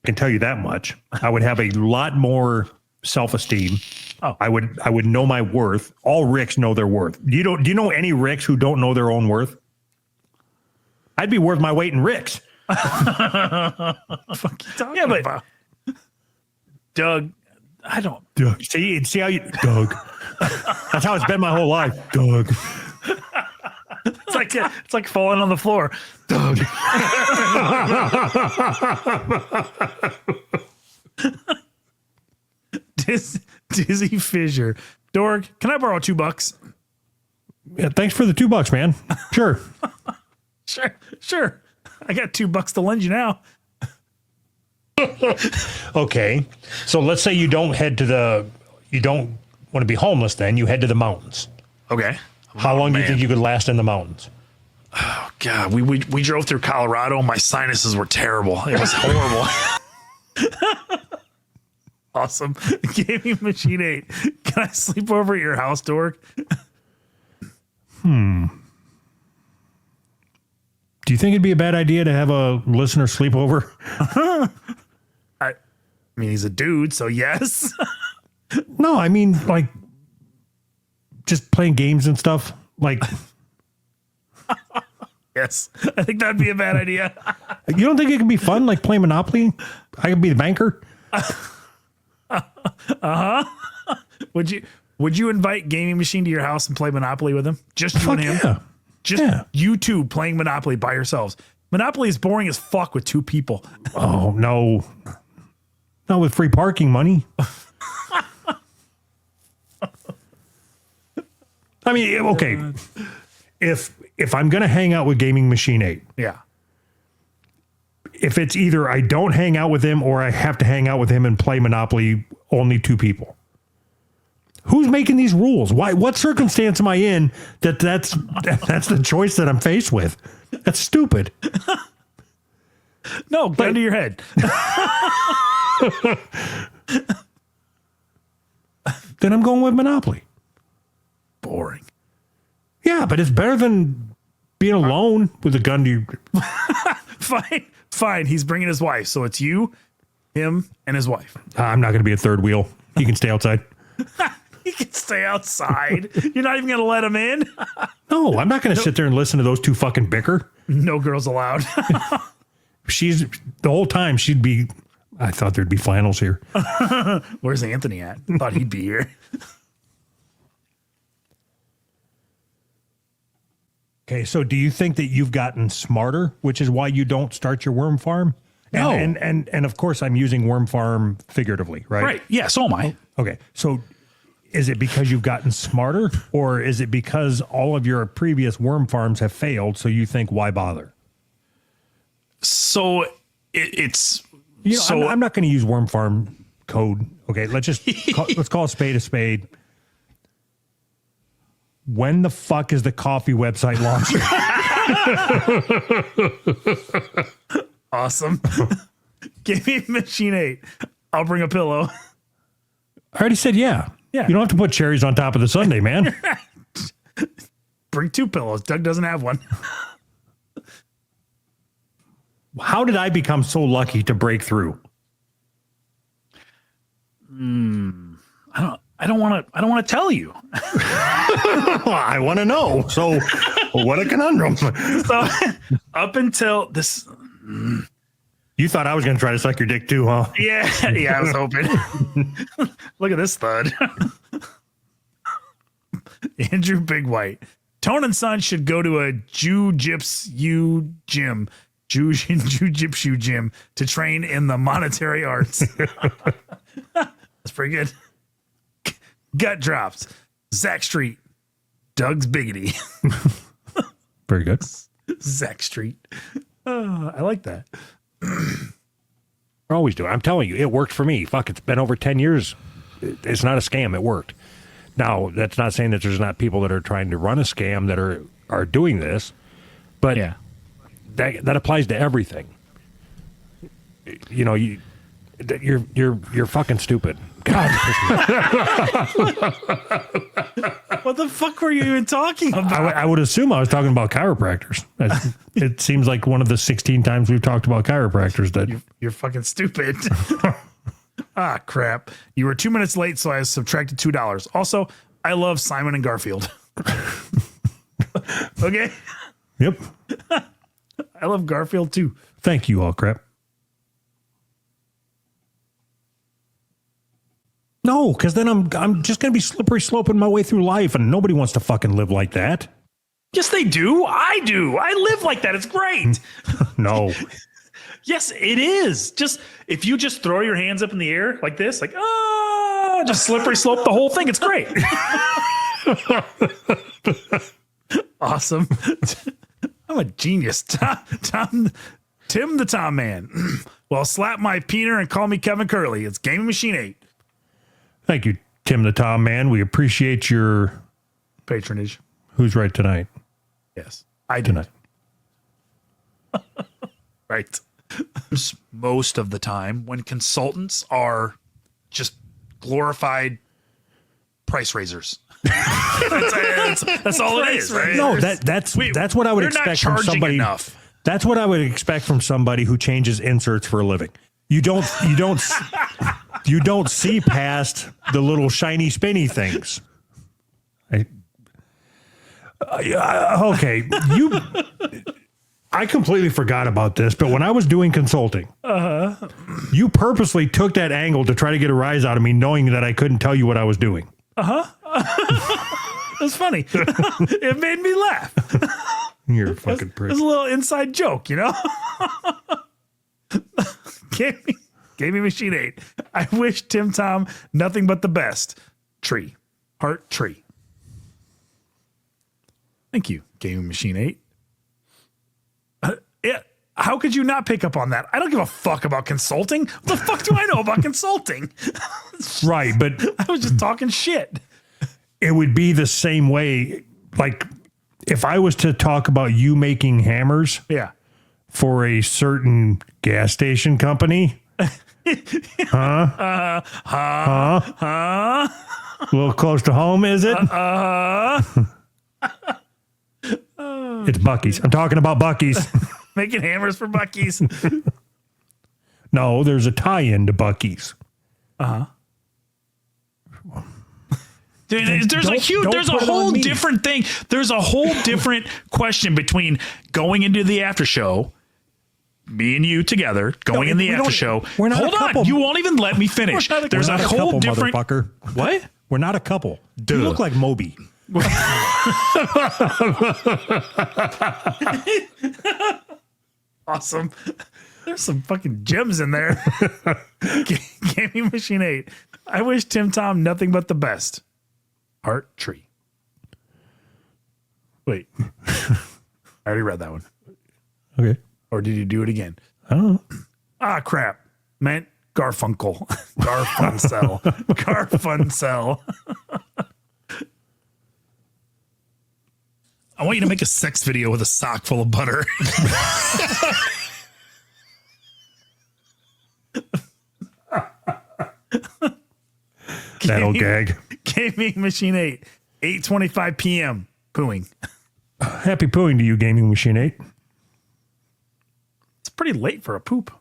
I can tell you that much. I would have a lot more self-esteem. Oh. I would know my worth. All Ricks know their worth. Do you know any Ricks who don't know their own worth? I'd be worth my weight in Ricks. Fuck you talking about? Doug, I don't. Doug. See how you, Doug. That's how it's been my whole life, Doug. It's like falling on the floor. Doug. Dizzy Fissure. Dorg, can I borrow $2? Yeah, thanks for the $2, man. Sure. Sure. I got $2 to lend you now. Okay. So let's say you don't want to be homeless then. You head to the mountains. Okay. How long do you think you could last in the mountains? Oh, God. We drove through Colorado. My sinuses were terrible. It was horrible. Awesome. Gaming Machine 8. Can I sleep over at your house, Dork? Do you think it'd be a bad idea to have a listener sleepover? I mean, he's a dude, so yes. No, I mean, like, just playing games and stuff. Like, Yes. I think that'd be a bad idea. you don't think it could be fun, like playing Monopoly? I could be the banker. Would you invite Gaming Machine to your house and play Monopoly with him? Just you Fuck and him? yeah. Just Yeah. you two playing Monopoly by yourselves. Monopoly is boring as fuck with two people. Oh, no. Not with free parking money. I mean, okay. If I'm going to hang out with Gaming Machine 8, Yeah. if it's either I don't hang out with him or I have to hang out with him and play Monopoly, only two people. Who's making these rules? Why? What circumstance am I in that's the choice that I'm faced with? That's stupid. No, get into your head. Then I'm going with Monopoly. Boring. Yeah, but it's better than being alone with a gun to you. Fine. He's bringing his wife. So it's you, him, and his wife. I'm not going to be a third wheel. He can stay outside. He can stay outside. You're not even going to let him in? No, I'm not going to sit there and listen to those two fucking bicker. No girls allowed. She's the whole time she'd be. I thought there'd be flannels here. Where's Anthony at? Thought he'd be here. Okay, so do you think that you've gotten smarter, which is why you don't start your worm farm? No. And of course I'm using worm farm figuratively, right? Right. Yeah, so am I. Okay. So is it because you've gotten smarter, or is it because all of your previous worm farms have failed, so you think why bother? So it's You know, so I'm not going to use worm farm code. Okay, let's call a spade a spade. When the fuck is the coffee website launching? awesome. Give me Machine 8. I'll bring a pillow. I already said yeah. Yeah. You don't have to put cherries on top of the sundae, man. Bring 2 pillows. Doug doesn't have one. How did I become so lucky to break through? I don't want to tell you. I want to know. So, what a conundrum. So up until this, You thought I was going to try to suck your dick too, huh? yeah, I was hoping. Look at this thud. Andrew Big White. Tone and Son should go to a Jiu-Jitsu gym. Jiu-Jitsu gym to train in the monetary arts. That's pretty good. Gut drops. Zach Street. Doug's Biggity. Very good. Zach Street. I like that. I always do. I'm telling you, it worked for me. Fuck, it's been over 10 years. It's not a scam. It worked. Now, that's not saying that there's not people that are trying to run a scam that are doing this, but Yeah. that applies to everything. You know, you're fucking stupid. God. What the fuck were you even talking about? I would assume I was talking about chiropractors. It seems like one of the 16 times we've talked about chiropractors that You're fucking stupid. Ah, crap. You were 2 minutes late, so I subtracted $2. Also, I love Simon and Garfield. Okay? Yep. I love Garfield too. Thank you, all crap. No, because then I'm just going to be slippery sloping my way through life, and nobody wants to fucking live like that. Yes, they do. I do. I live like that. It's great. No. Yes, it is. Just if you just throw your hands up in the air like this, like, just slippery slope the whole thing. It's great. Awesome. I'm a genius. Tim the Tom Man. Well, slap my peener and call me Kevin Curley. It's Gaming Machine 8. Thank you, Tim the Tom Man. We appreciate your Patronage. Who's Right Tonight. Yes, I do. Tonight. Right. Most of the time when consultants are just glorified price raisers. That's all it is, right? No, that's what I would They're not expect from charging somebody. enough. That's what I would expect from somebody who changes inserts for a living. You don't see past the little shiny spinny things. Okay, I completely forgot about this, but when I was doing consulting, you purposely took that angle to try to get a rise out of me, knowing that I couldn't tell you what I was doing. It's funny. It made me laugh. You're a fucking prick. It's a little inside joke, you know? Gave me Machine 8. I wish Tim Tom nothing but the best. Tree. Heart tree. Thank you, Gaming Machine 8. Yeah. How could you not pick up on that? I don't give a fuck about consulting. What the fuck do I know about consulting? Right, but I was just talking shit. it would be the same way. Like if I was to talk about you making hammers Yeah. for a certain gas station company. A little close to home, is it? It's Buc-ee's. I'm talking about Buc-ee's. Making hammers for Buc-ee's. No, there's a tie-in to Buc-ee's. There's a whole different thing. There's a whole different question between going into the after show, me and you together, going in the after show. We're not Hold a couple. on. You won't even let me finish. There's a whole different. Motherfucker. What? We're not a couple. You look like Moby. Awesome. There's some fucking gems in there. Gaming Machine 8. I wish Tim Tom nothing but the best. Heart Tree. Wait. I already read that one. Okay. Or did you do it again? I don't know. Ah, crap. Meant Garfunkel. Garfuncel. Garfuncel. I want you to make a sex video with a sock full of butter. That'll gag. Gaming Machine 8. 8:25 p.m. Pooing. Happy pooing to you, Gaming Machine 8. It's pretty late for a poop.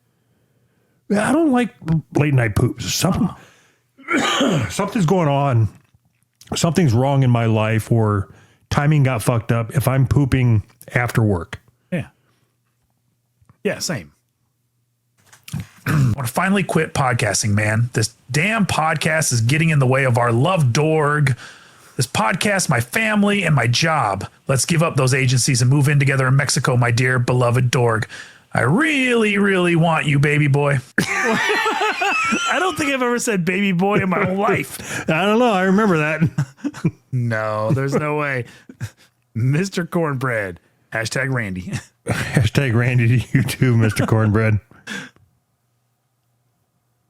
I don't like late night poops. Something's going on. Something's wrong in my life, or timing got fucked up if I'm pooping after work. Yeah. Yeah, same. I want to finally quit podcasting, man. This damn podcast is getting in the way of our love dorg. This podcast, my family, and my job. Let's give up those agencies and move in together in Mexico, my dear beloved dorg. I really, really want you, baby boy. I don't think I've ever said baby boy in my whole life. I don't know. I remember that. No, there's no way. Mr. Cornbread. Hashtag Randy. Hashtag Randy to you too, Mr. Cornbread.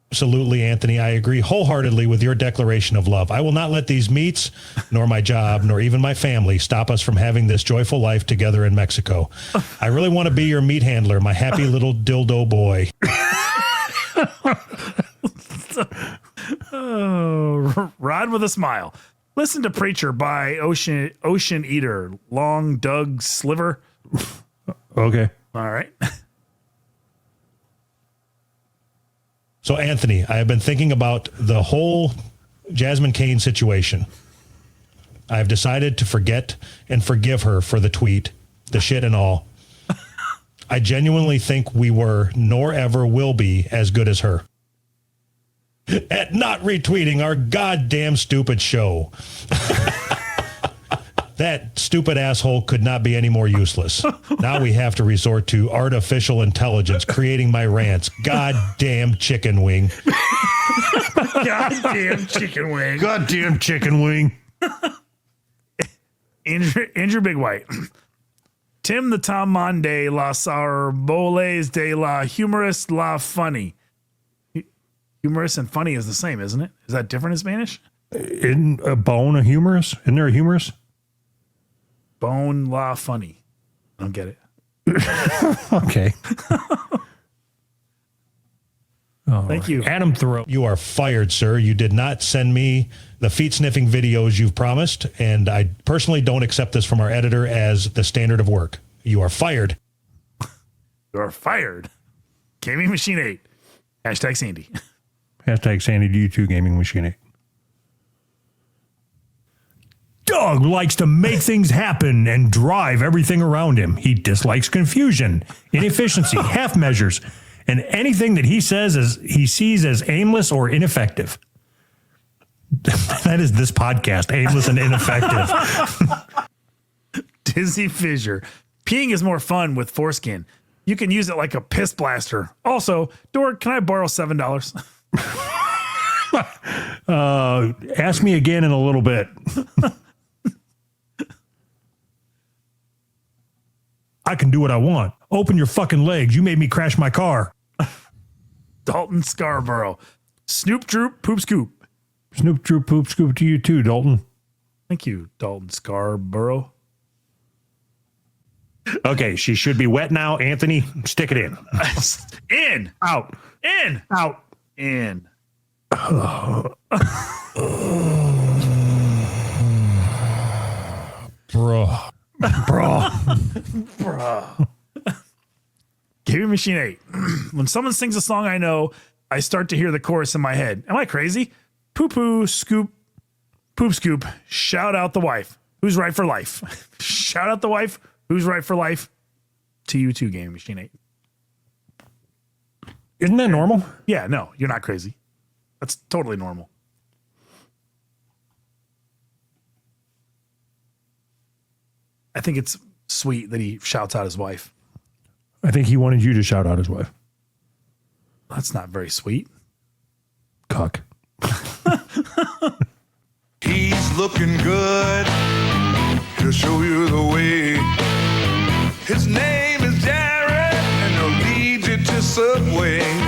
Absolutely, Anthony. I agree wholeheartedly with your declaration of love. I will not let these meats, nor my job, nor even my family stop us from having this joyful life together in Mexico. I really want to be your meat handler, my happy little dildo boy. Oh, Rod with a Smile. Listen to Preacher by Ocean Eater. Long Doug Sliver. Okay. All right. So, Anthony, I have been thinking about the whole Jasmine Cain situation. I have decided to forget and forgive her for the tweet, the shit and all. I genuinely think we were, nor ever will be, as good as her. At not retweeting our goddamn stupid show. That stupid asshole could not be any more useless. Now we have to resort to artificial intelligence creating my rants. Goddamn chicken wing. Goddamn chicken wing. Goddamn chicken wing. Andrew Big White. Tim the Tom Monday las arboles de la humorous la funny. Humorous and funny is the same, isn't it? Is that different in Spanish? Isn't a bone a humorous? Isn't there a humorous? Bone la funny. I don't get it. Okay. Thank you. Adam Thoreau. You are fired, sir. You did not send me the feet sniffing videos you've promised, and I personally don't accept this from our editor as the standard of work. You are fired. You're fired. Gaming Machine 8. Hashtag Sandy. Hashtag Sandy to you too, Gaming Machine 8. Doug likes to make things happen and drive everything around him. He dislikes confusion, inefficiency, half measures, and anything that he sees as aimless or ineffective. That is this podcast, aimless and ineffective. Dizzy Fissure. Peeing is more fun with foreskin. You can use it like a piss blaster. Also, Dorg, can I borrow $7? Ask me again in a little bit. I can do what I want. Open your fucking legs. You made me crash my car. Dalton Scarborough. Snoop Droop Poop Scoop. Snoop Droop Poop Scoop to you too, Dalton. Thank you, Dalton Scarborough. Okay, she should be wet now. Anthony, stick it in. In. Out. In. Out. In. Bruh. Bruh. Gaming Machine 8. When someone sings a song I know, I start to hear the chorus in my head. Am I crazy? Poo poo, scoop, Poop scoop. Shout out the wife. Who's right for life? Shout out the wife. Who's right for life? To you too, Game Machine 8. Isn't that normal? Yeah, no, you're not crazy. That's totally normal. I think it's sweet that he shouts out his wife. I think he wanted you to shout out his wife. That's not very sweet. Cuck. He's looking good. He'll show you the way. His name is Jared, and he'll lead you to Subway.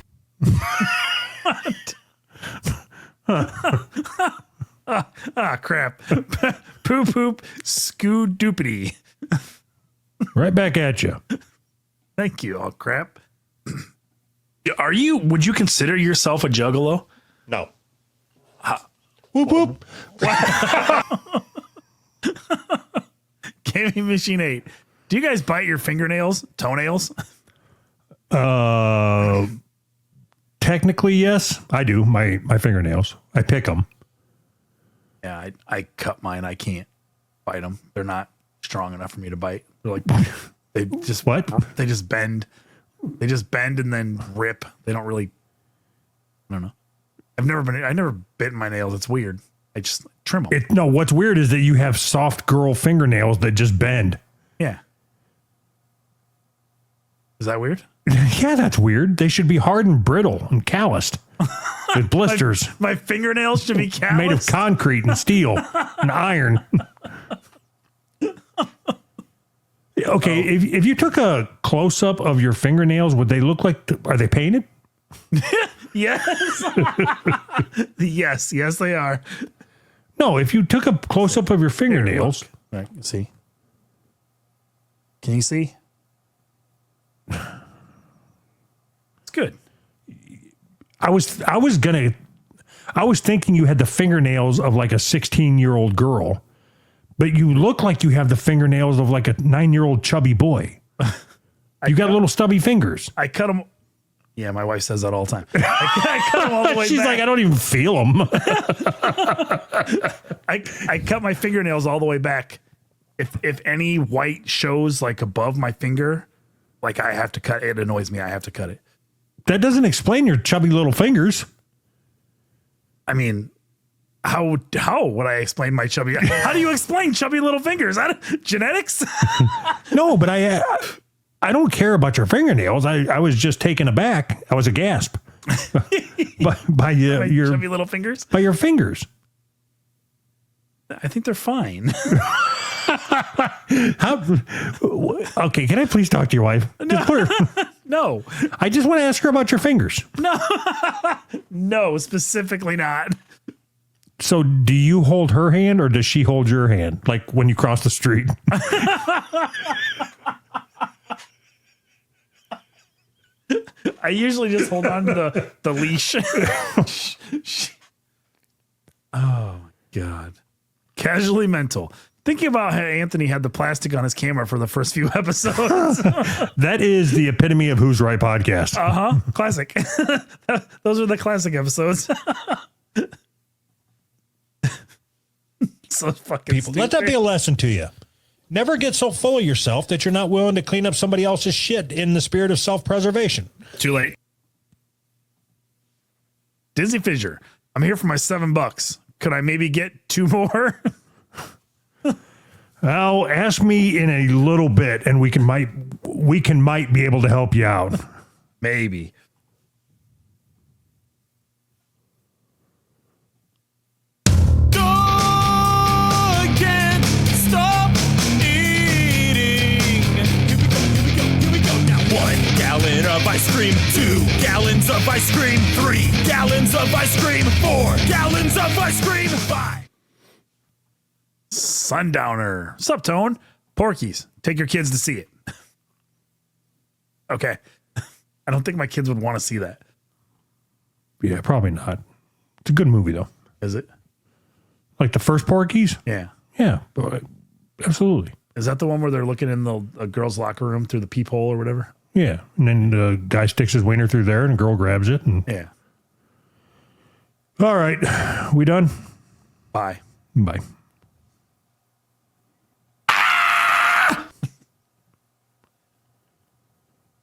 Crap. Poop poop scoo doopity. Right back at you. Thank you. Oh crap. Would you consider yourself a juggalo? No. Whoop whoop. Gaming Machine 8. Do you guys bite your fingernails, toenails? Technically, yes, I do. My fingernails. I pick them. Yeah, I cut mine. I can't bite them. They're not strong enough for me to bite. They're like, they just What? They just bend. They just bend and then rip. They don't really. I don't know. I never bitten my nails. It's weird. I just trim them. No, what's weird is that you have soft girl fingernails that just bend. Yeah. Is that weird? Yeah, that's weird. They should be hard and brittle and calloused with blisters My fingernails should be calloused. made of concrete and steel and iron. Okay, if you took a close up of your fingernails, would they look like? Are they painted? Yes. yes, they are. No, if you took a close up of your fingernails, All right, see. Can you see? It's good. I was thinking you had the fingernails of like a 16-year-old girl, but you look like you have the fingernails of like a 9-year-old chubby boy. You got little stubby fingers. I cut them. Yeah, my wife says that all the time. I cut them all the way She's back. like, I don't even feel them. I cut my fingernails all the way back. If any white shows like above my finger, like I have to cut it. It annoys me. I have to cut it. That doesn't explain your chubby little fingers. I mean, how would I explain my chubby? How do you explain chubby little fingers? Genetics? No, but I don't care about your fingernails. I was just taken aback. I was a gasp by your chubby little fingers. by your fingers. I think they're fine. Okay, can I please talk to your wife? No. No, I just want to ask her about your fingers. no, specifically not. So do you hold her hand or does she hold your hand? Like when you cross the street? I usually just hold on to the leash. Oh, God. Casually mental. Thinking about how Anthony had the plastic on his camera for the first few episodes. That is the epitome of Who's Right podcast. Classic. Those are the classic episodes. So fucking People, let that be a lesson to you. Never get so full of yourself that you're not willing to clean up somebody else's shit in the spirit of self-preservation. Too late. Disney Fissure. I'm here for my $7. Could I maybe get 2 more? Well, ask me in a little bit and we might be able to help you out. Maybe. Can't stop eating. Here we go now. 1 gallon of ice cream, 2 gallons of ice cream, 3 gallons of ice cream, 4 gallons of ice cream, 5. Sundowner. Sup, Tone? Porkies. Take your kids to see it. Okay. I don't think my kids would want to see that. Yeah, probably not. It's a good movie though. Is it? Like the first Porky's? Yeah. Yeah, absolutely. Is that the one where they're looking in a girl's locker room through the peephole or whatever? Yeah, and then the guy sticks his wiener through there and a girl grabs it. And Yeah. all right, we done? Bye. Bye.